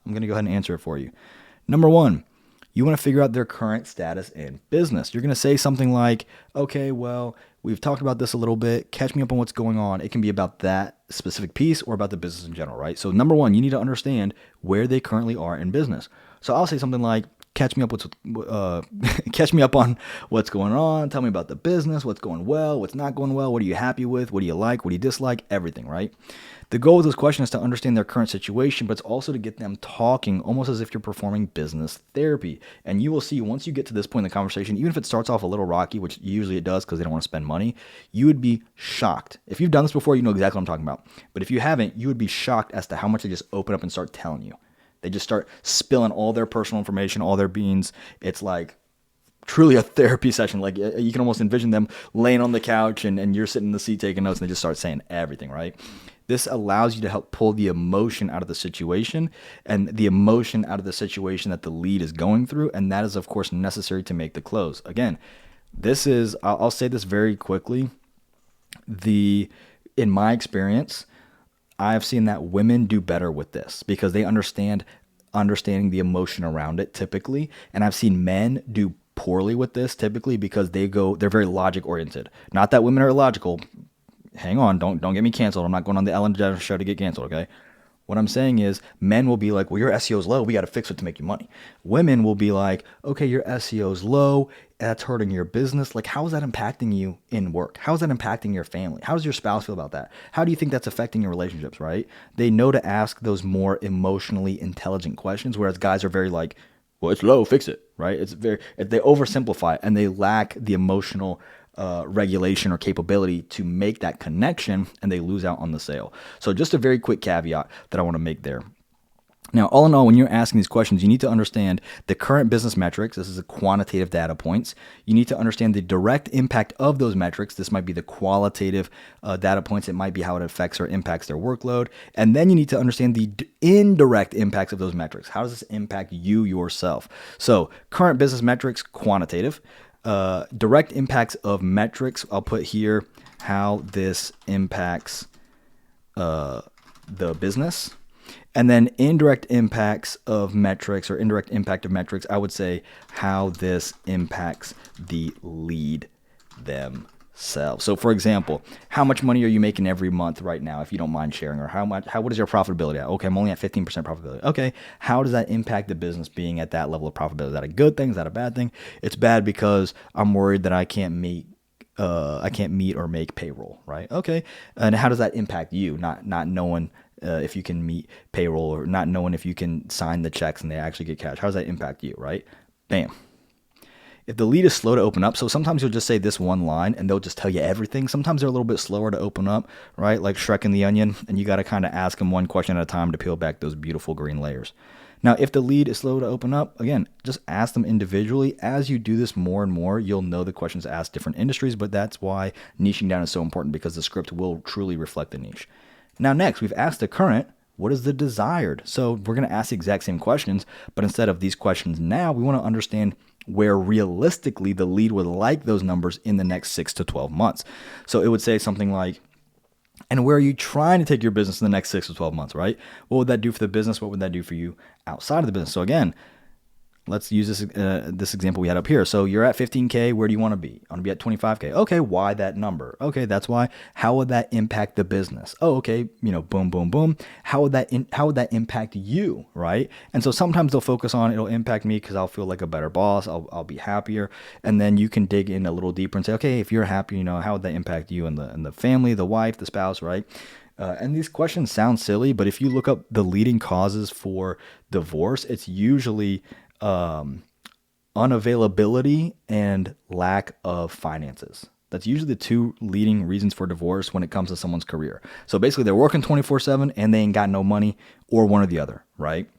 I'm going to go ahead and answer it for you. Number one, you want to figure out their current status in business. You're going to say something like, okay, well, we've talked about this a little bit. Catch me up on what's going on. It can be about that specific piece or about the business in general, right? So number one, you need to understand where they currently are in business. So I'll say something like, catch me up on what's going on. Tell me about the business, what's going well, what's not going well. What are you happy with? What do you like? What do you dislike? Everything, right? The goal of this question is to understand their current situation, but it's also to get them talking almost as if you're performing business therapy. And you will see once you get to this point in the conversation, even if it starts off a little rocky, which usually it does because they don't want to spend money, you would be shocked. If you've done this before, you know exactly what I'm talking about. But if you haven't, you would be shocked as to how much they just open up and start telling you. They just start spilling all their personal information, all their beans. It's like truly a therapy session. Like you can almost envision them laying on the couch and you're sitting in the seat taking notes and they just start saying everything, right? This allows you to help pull the emotion out of the situation and the emotion out of the situation that the lead is going through. And that is, of course, necessary to make the close. Again, this is, I'll say this very quickly. In my experience, I've seen that women do better with this because they understanding the emotion around it typically. And I've seen men do poorly with this typically because they're very logic oriented. Not that women are illogical. Hang on, don't get me canceled. I'm not going on the Ellen DeGeneres show to get canceled, okay? What I'm saying is men will be like, well, your SEO is low. We got to fix it to make you money. Women will be like, okay, your SEO is low. That's hurting your business. Like, how is that impacting you in work? How is that impacting your family? How does your spouse feel about that? How do you think that's affecting your relationships, right? They know to ask those more emotionally intelligent questions, whereas guys are very like, well, it's low, fix it, right? They oversimplify it and they lack the emotional regulation or capability to make that connection, and they lose out on the sale. So just a very quick caveat that I want to make there. Now, all in all, when you're asking these questions, you need to understand the current business metrics. This is a quantitative data points. You need to understand the direct impact of those metrics. This might be the qualitative data points. It might be how it affects or impacts their workload. And then you need to understand the indirect impacts of those metrics. How does this impact you yourself? So current business metrics, quantitative. Direct impacts of metrics, I'll put here how this impacts the business. And then indirect impacts of metrics or indirect impact of metrics, I would say how this impacts the lead themselves. So for example, how much money are you making every month right now, if you don't mind sharing, or what is your profitability at? Okay, I'm only at 15% profitability. Okay, how does that impact the business being at that level of profitability? Is that a good thing? Is that a bad thing? It's bad because I'm worried that I can't meet or make payroll, right? Okay, and how does that impact you? Not knowing if you can meet payroll, or not knowing if you can sign the checks and they actually get cash. How does that impact you, right? Bam. If the lead is slow to open up, so sometimes you'll just say this one line and they'll just tell you everything. Sometimes they're a little bit slower to open up, right? Like Shrek and the Onion, and you got to kind of ask them one question at a time to peel back those beautiful green layers. Now, if the lead is slow to open up, again, just ask them individually. As you do this more and more, you'll know the questions to ask different industries, but that's why niching down is so important, because the script will truly reflect the niche. Now, next, we've asked the current, what is the desired? So we're going to ask the exact same questions, but instead of these questions now, we want to understand where realistically the lead would like those numbers in the next 6 to 12 months. So it would say something like, and where are you trying to take your business in the next 6 to 12 months, right? What would that do for the business? What would that do for you outside of the business? So again, let's use this example we had up here. So you're at 15K. Where do you want to be? I want to be at 25K. Okay, why that number? Okay, that's why. How would that impact the business? Oh, okay, boom, boom, boom. How would that impact you, right? And so sometimes they'll focus on it'll impact me because I'll feel like a better boss. I'll be happier. And then you can dig in a little deeper and say, okay, if you're happy, how would that impact you and the family, the wife, the spouse, right? And these questions sound silly, but if you look up the leading causes for divorce, it's usually unavailability and lack of finances. That's usually the two leading reasons for divorce when it comes to someone's career. So basically they're working 24/7 and they ain't got no money, or one or the other, right?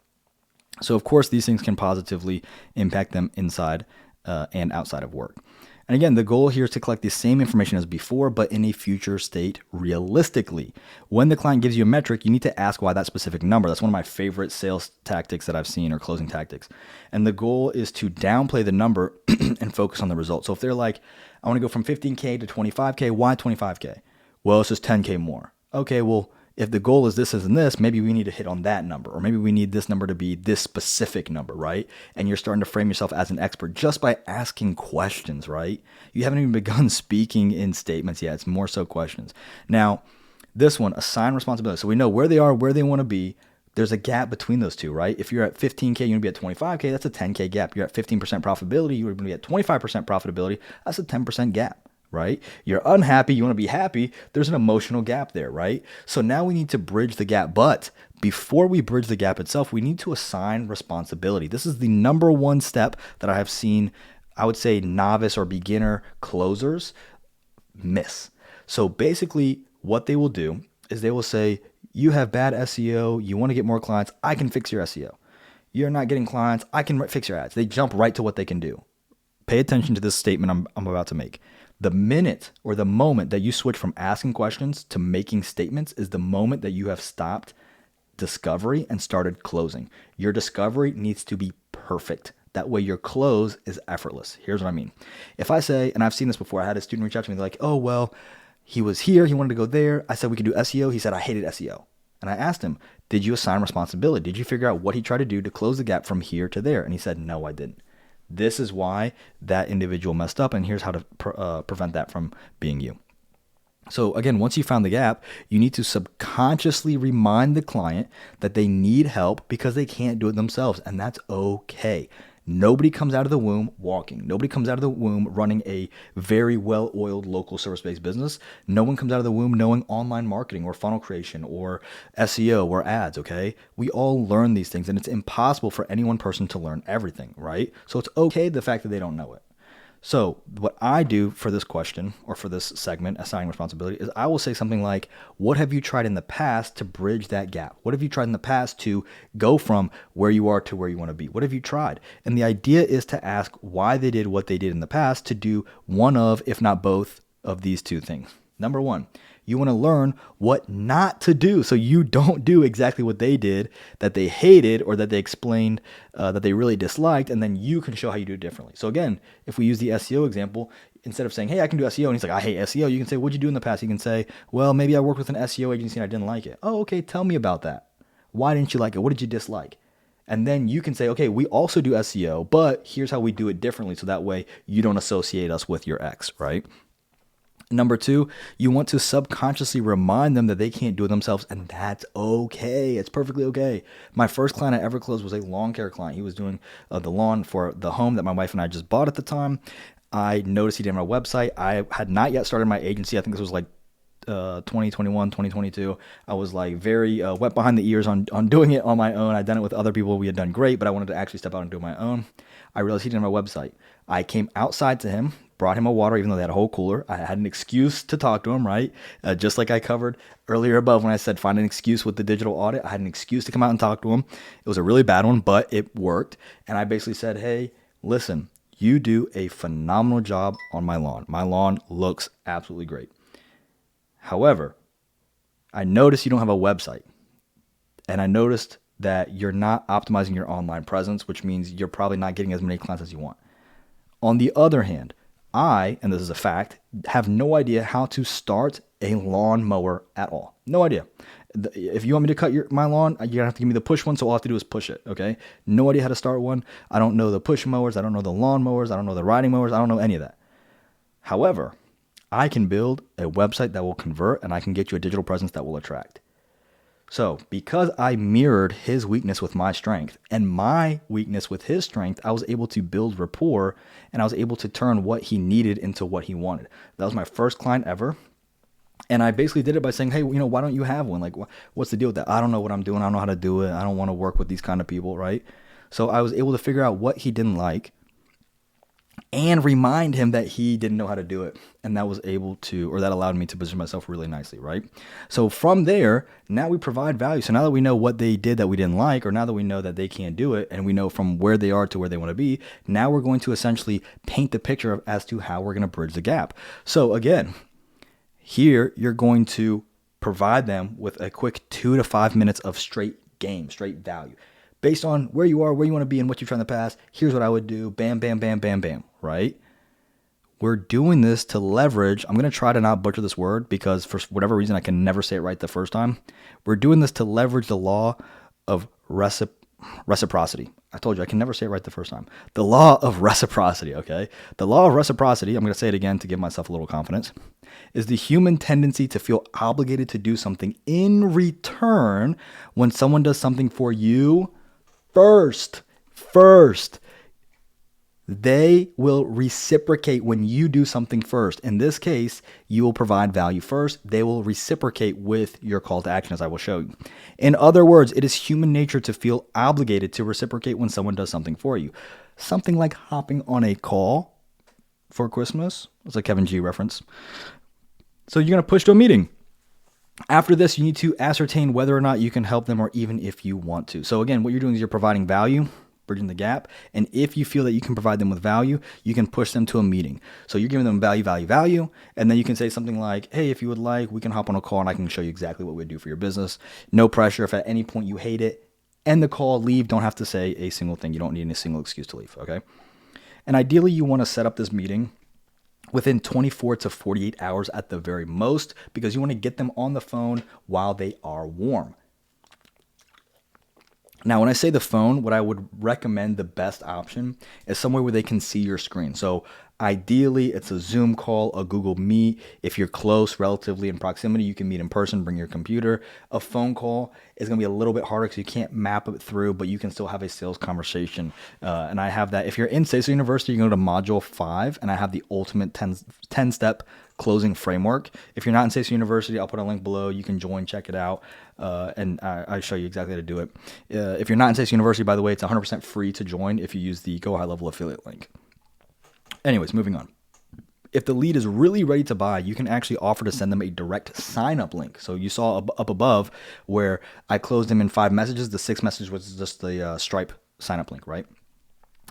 So of course these things can positively impact them inside and outside of work. And again, the goal here is to collect the same information as before, but in a future state realistically. When the client gives you a metric, you need to ask why that specific number. That's one of my favorite sales tactics that I've seen, or closing tactics. And the goal is to downplay the number and focus on the result. So if they're like, I want to go from 15K to 25K, why 25K? Well, it's just 10K more. Okay, well, if the goal is this and this, maybe we need to hit on that number, or maybe we need this number to be this specific number, right? And you're starting to frame yourself as an expert just by asking questions, right? You haven't even begun speaking in statements yet. It's more so questions. Now, this one, assign responsibility. So we know where they are, where they want to be. There's a gap between those two, right? If you're at 15K, you want to be at 25K, that's a 10K gap. You're at 15% profitability, you want to be at 25% profitability, that's a 10% gap. Right? You're unhappy, you want to be happy, there's an emotional gap there, right? So now we need to bridge the gap. But before we bridge the gap itself, we need to assign responsibility. This is the number one step that I have seen, I would say, novice or beginner closers miss. So basically what they will do is they will say, you have bad SEO, you want to get more clients, I can fix your SEO. You're not getting clients, I can fix your ads. They jump right to what they can do. Pay attention to this statement I'm about to make. The minute or the moment that you switch from asking questions to making statements is the moment that you have stopped discovery and started closing. Your discovery needs to be perfect. That way your close is effortless. Here's what I mean. If I say, and I've seen this before, I had a student reach out to me, they're like, oh, well, he was here, he wanted to go there. I said we could do SEO. He said, I hated SEO. And I asked him, did you assign responsibility? Did you figure out what he tried to do to close the gap from here to there? And he said, no, I didn't. This is why that individual messed up, and here's how to prevent that from being you. So again, once you found the gap, you need to subconsciously remind the client that they need help because they can't do it themselves, and that's okay. Nobody comes out of the womb walking. Nobody comes out of the womb running a very well-oiled local service-based business. No one comes out of the womb knowing online marketing or funnel creation or SEO or ads, okay? We all learn these things, and it's impossible for any one person to learn everything, right? So it's okay the fact that they don't know it. So what I do for this question, or for this segment, assigning responsibility, is I will say something like, what have you tried in the past to bridge that gap? What have you tried in the past to go from where you are to where you want to be? What have you tried? And the idea is to ask why they did what they did in the past to do one of, if not both, of these two things. Number one, you want to learn what not to do so you don't do exactly what they did that they hated or that they explained that they really disliked, and then you can show how you do it differently. So again, if we use the SEO example, instead of saying, hey, I can do SEO, and he's like, I hate SEO, you can say, what'd you do in the past? You can say, well, maybe I worked with an SEO agency and I didn't like it. Oh, okay, tell me about that. Why didn't you like it? What did you dislike? And then you can say, okay, we also do SEO, but here's how we do it differently, so that way you don't associate us with your ex, right? Number two, you want to subconsciously remind them that they can't do it themselves, and that's okay. It's perfectly okay. My first client I ever closed was a lawn care client. He was doing the lawn for the home that my wife and I just bought at the time. I noticed he didn't have a website. I had not yet started my agency. I think this was like 2021, 2022. I was like very wet behind the ears on doing it on my own. I'd done it with other people. We had done great, but I wanted to actually step out and do it on my own. I realized he didn't have a website. I came outside to him, brought him a water, even though they had a whole cooler. I had an excuse to talk to him, right? Just like I covered earlier above when I said find an excuse with the digital audit. I had an excuse to come out and talk to him. It was a really bad one, but it worked. And I basically said, hey, listen, you do a phenomenal job on my lawn. My lawn looks absolutely great. However, I noticed you don't have a website. And I noticed that you're not optimizing your online presence, which means you're probably not getting as many clients as you want. On the other hand, I, and this is a fact, have no idea how to start a lawn mower at all. No idea. If you want me to cut my lawn, you're going to have to give me the push one, so all I have to do is push it, okay? No idea how to start one. I don't know the push mowers. I don't know the lawn mowers. I don't know the riding mowers. I don't know any of that. However, I can build a website that will convert, and I can get you a digital presence that will attract. So because I mirrored his weakness with my strength and my weakness with his strength, I was able to build rapport, and I was able to turn what he needed into what he wanted. That was my first client ever. And I basically did it by saying, hey, why don't you have one? Like, what's the deal with that? I don't know what I'm doing. I don't know how to do it. I don't want to work with these kind of people, right? So I was able to figure out what he didn't like and remind him that he didn't know how to do it. And that that allowed me to position myself really nicely, right? So from there, now we provide value. So now that we know what they did that we didn't like, or now that we know that they can't do it, and we know from where they are to where they want to be, now we're going to essentially paint the picture as to how we're going to bridge the gap. So again, here you're going to provide them with a quick 2 to 5 minutes of straight value. Based on where you are, where you want to be, and what you've tried in the past, here's what I would do. Bam, bam, bam, bam, bam, right? We're doing this to leverage. I'm going to try to not butcher this word because for whatever reason, I can never say it right the first time. We're doing this to leverage the law of reciprocity. I told you I can never say it right the first time. The law of reciprocity, okay? The law of reciprocity, I'm going to say it again to give myself a little confidence, is the human tendency to feel obligated to do something in return when someone does something for you first. They will reciprocate when you do something first. In this case, you will provide value first. They will reciprocate with your call to action, as I will show you. In other words, it is human nature to feel obligated to reciprocate when someone does something for you. Something like hopping on a call for Christmas. It's a Kevin G reference. So you're going to push to a meeting. After this, you need to ascertain whether or not you can help them or even if you want to. So again, what you're doing is you're providing value, bridging the gap. And if you feel that you can provide them with value, you can push them to a meeting. So you're giving them value. And then you can say something like, hey, if you would like, we can hop on a call and I can show you exactly what we do for your business. No pressure. If at any point you hate it, end the call, leave. Don't have to say a single thing. You don't need any single excuse to leave. Okay. And ideally, you want to set up this meeting within 24 to 48 hours at the very most, because you want to get them on the phone while they are warm. Now, when I say the phone, what I would recommend the best option is somewhere where they can see your screen. So ideally, it's a Zoom call, a Google Meet. If you're close, relatively in proximity, you can meet in person, bring your computer. A phone call is going to be a little bit harder because you can't map it through, but you can still have a sales conversation. And I have that. If you're in SASO University, you can go to Module 5, and I have the ultimate 10-step closing framework. If you're not in SASO University, I'll put a link below. You can join, check it out, and I show you exactly how to do it. If you're not in SASO University, by the way, it's 100% free to join if you use the Go High Level affiliate link. Anyways, moving on. If the lead is really ready to buy, you can actually offer to send them a direct sign-up link. So you saw up above where I closed them in 5 messages. The 6th message was just the Stripe sign-up link, right?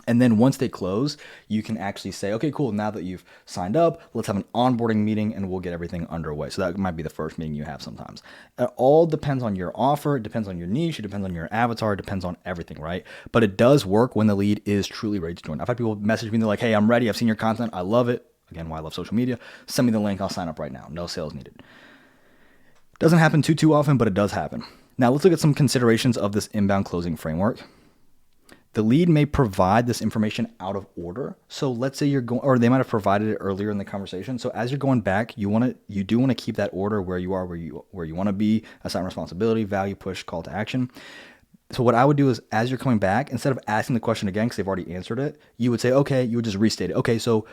And then once they close, you can actually say, okay, cool. Now that you've signed up, let's have an onboarding meeting and we'll get everything underway. So that might be the first meeting you have sometimes. It all depends on your offer. It depends on your niche. It depends on your avatar. It depends on everything, right? But it does work when the lead is truly ready to join. I've had people message me. They're like, hey, I'm ready. I've seen your content. I love it. Again, why I love social media. Send me the link. I'll sign up right now. No sales needed. Doesn't happen too often, but it does happen. Now let's look at some considerations of this inbound closing framework. The lead may provide this information out of order. So let's say you're going, or they might have provided it earlier in the conversation. So as you're going back, you do want to keep that order where you are, where you want to be, assign responsibility, value, push, call to action. So what I would do is as you're coming back, instead of asking the question again, because they've already answered it, you would say, okay, you would just restate it. Okay, so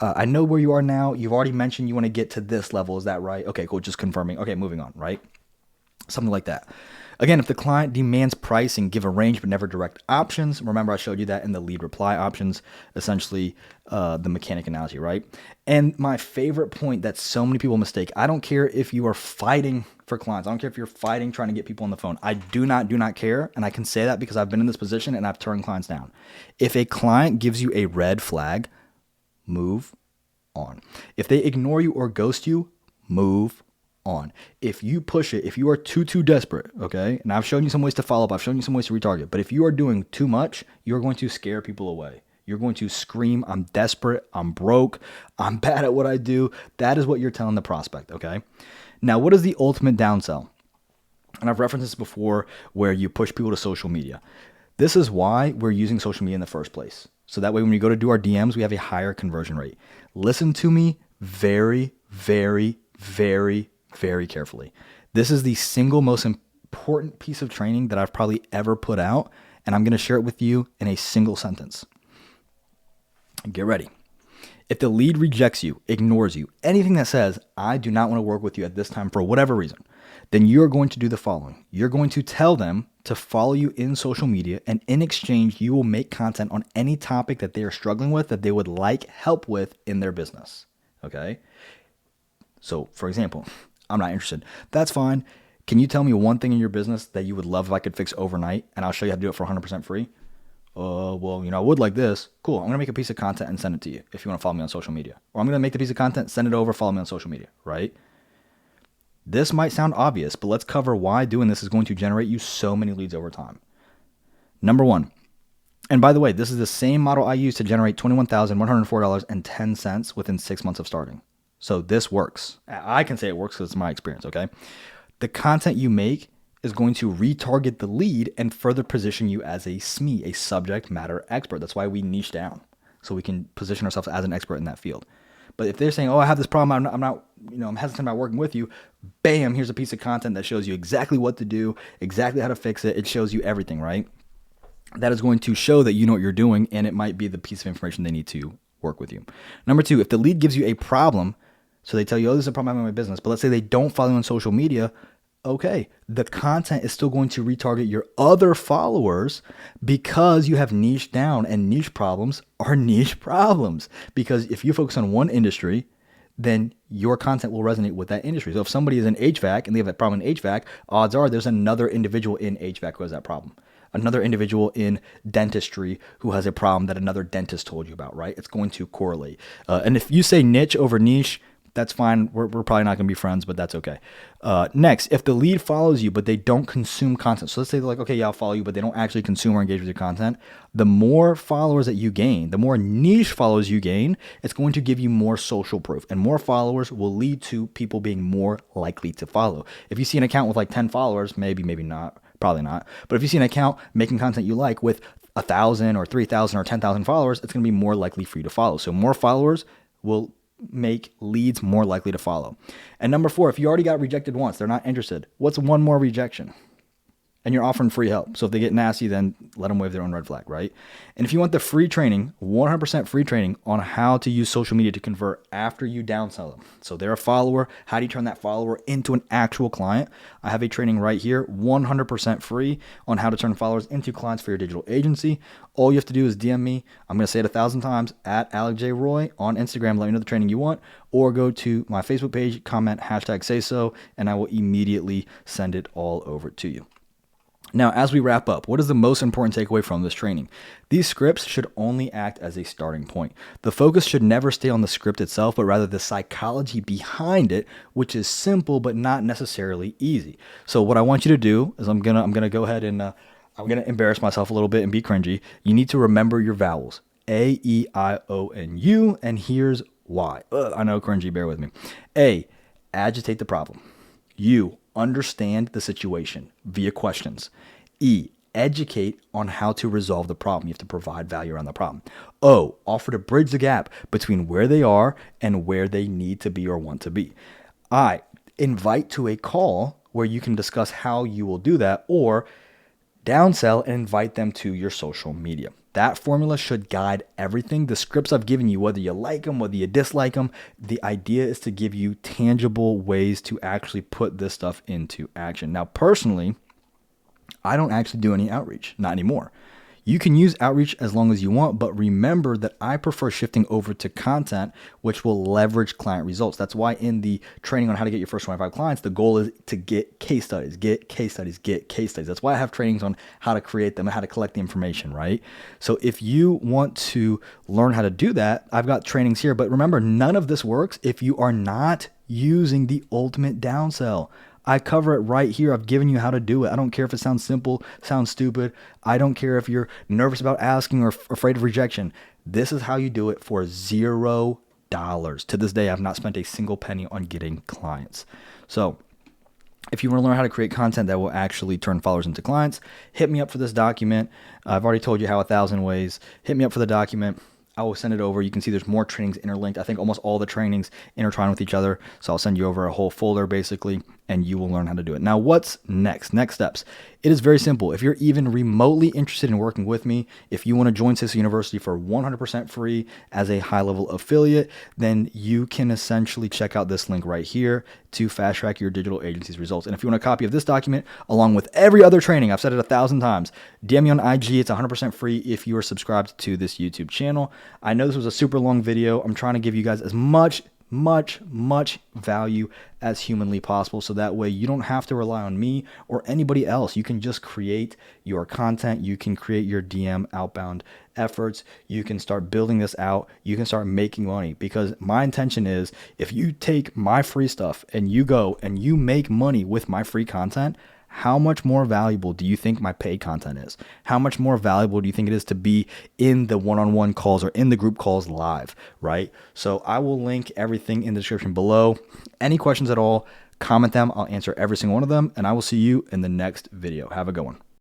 I know where you are now. You've already mentioned you want to get to this level. Is that right? Okay, cool. Just confirming. Okay, moving on, right? Something like that. Again, if the client demands pricing, give a range but never direct options. Remember, I showed you that in the lead reply options, essentially the mechanic analogy, right? And my favorite point that so many people mistake, I don't care if you are fighting for clients. I don't care if you're fighting trying to get people on the phone. I do not care. And I can say that because I've been in this position and I've turned clients down. If a client gives you a red flag, move on. If they ignore you or ghost you, move on. If you push it, if you are too desperate, okay, and I've shown you some ways to follow up, I've shown you some ways to retarget, but if you are doing too much, you're going to scare people away. You're going to scream, I'm desperate, I'm broke, I'm bad at what I do. That is what you're telling the prospect, okay? Now, what is the ultimate downsell? And I've referenced this before, where you push people to social media. This is why we're using social media in the first place. So that way when we go to do our DMs, we have a higher conversion rate. Listen to me very carefully. This is the single most important piece of training that I've probably ever put out, and I'm going to share it with you in a single sentence. Get ready. If the lead rejects you, ignores you, anything that says, I do not want to work with you at this time for whatever reason, then you're going to do the following. You're going to tell them to follow you in social media, and in exchange, you will make content on any topic that they are struggling with that they would like help with in their business. Okay? So, for example, I'm not interested. That's fine. Can you tell me one thing in your business that you would love if I could fix overnight, and I'll show you how to do it for 100% free? Well, I would like this. Cool. I'm going to make a piece of content and send it to you if you want to follow me on social media. Or I'm going to make the piece of content, send it over, follow me on social media, right? This might sound obvious, but let's cover why doing this is going to generate you so many leads over time. Number one, and by the way, this is the same model I use to generate $21,104.10 within 6 months of starting. So this works. I can say it works because it's my experience, okay? The content you make is going to retarget the lead and further position you as a SME, a subject matter expert. That's why we niche down, so we can position ourselves as an expert in that field. But if they're saying, I have this problem, I'm hesitant about working with you, bam, here's a piece of content that shows you exactly what to do, exactly how to fix it. It shows you everything, right? That is going to show that you know what you're doing, and it might be the piece of information they need to work with you. Number two, if the lead gives you a problem, so they tell you, this is a problem in my business, but let's say they don't follow you on social media, okay, the content is still going to retarget your other followers because you have niche down, and niche problems are niche problems. Because if you focus on one industry, then your content will resonate with that industry. So if somebody is in HVAC and they have a problem in HVAC, odds are there's another individual in HVAC who has that problem. Another individual in dentistry who has a problem that another dentist told you about, right? It's going to correlate. And if you say niche over niche, that's fine. We're probably not going to be friends, but that's okay. Next, if the lead follows you, but they don't consume content. So let's say they're like, okay, yeah, I'll follow you, but they don't actually consume or engage with your content. The more followers that you gain, the more niche followers you gain, it's going to give you more social proof. And more followers will lead to people being more likely to follow. If you see an account with like 10 followers, maybe not, probably not. But if you see an account making content you like with 1,000 or 3,000 or 10,000 followers, it's going to be more likely for you to follow. So more followers will make leads more likely to follow. And number four, if you already got rejected once, they're not interested, what's one more rejection? And you're offering free help. So if they get nasty, then let them wave their own red flag, right? And if you want the free training, 100% free training on how to use social media to convert after you downsell them. So they're a follower. How do you turn that follower into an actual client? I have a training right here, 100% free on how to turn followers into clients for your digital agency. All you have to do is DM me. I'm going to say it 1,000 times at Alec J. Roy on Instagram. Let me know the training you want, or go to my Facebook page, comment #SASO, and I will immediately send it all over to you. Now, as we wrap up, what is the most important takeaway from this training? These scripts should only act as a starting point. The focus should never stay on the script itself, but rather the psychology behind it, which is simple but not necessarily easy. So what I want you to do is I'm gonna go ahead and I'm gonna embarrass myself a little bit and be cringy. You need to remember your vowels: A, E, I, O, and U, and here's why. I know, cringy, bear with me. A, agitate the problem. U, understand the situation via questions. E, educate on how to resolve the problem. You have to provide value around the problem. O, offer to bridge the gap between where they are and where they need to be or want to be. I, invite to a call where you can discuss how you will do that, or downsell and invite them to your social media. That formula should guide everything. The scripts I've given you, whether you like them, whether you dislike them, the idea is to give you tangible ways to actually put this stuff into action. Now, personally, I don't actually do any outreach, not anymore. You can use outreach as long as you want, but remember that I prefer shifting over to content, which will leverage client results. That's why in the training on how to get your first 25 clients, the goal is to get case studies, get case studies, get case studies. That's why I have trainings on how to create them and how to collect the information, right? So if you want to learn how to do that, I've got trainings here, but remember, none of this works if you are not using the ultimate downsell. I cover it right here. I've given you how to do it. I don't care if it sounds simple, sounds stupid. I don't care if you're nervous about asking or afraid of rejection. This is how you do it for $0. To this day, I've not spent a single penny on getting clients. So if you want to learn how to create content that will actually turn followers into clients, hit me up for this document. I've already told you how 1,000 ways. Hit me up for the document. I will send it over. You can see there's more trainings interlinked. I think almost all the trainings intertwine with each other. So I'll send you over a whole folder basically, and you will learn how to do it. Now, what's next? Next steps. It is very simple. If you're even remotely interested in working with me, if you want to join SASO University for 100% free as a high-level affiliate, then you can essentially check out this link right here to fast track your digital agency's results. And if you want a copy of this document, along with every other training, I've said it 1,000 times, DM me on IG. It's 100% free if you are subscribed to this YouTube channel. I know this was a super long video. I'm trying to give you guys as much value as humanly possible, so that way you don't have to rely on me or anybody else. You can just create your content. You can create your DM outbound efforts. You can start building this out. You can start making money, because my intention is, if you take my free stuff and you go and you make money with my free content, how much more valuable do you think my paid content is? How much more valuable do you think it is to be in the one-on-one calls or in the group calls live, right? So I will link everything in the description below. Any questions at all, comment them. I'll answer every single one of them, and I will see you in the next video. Have a good one.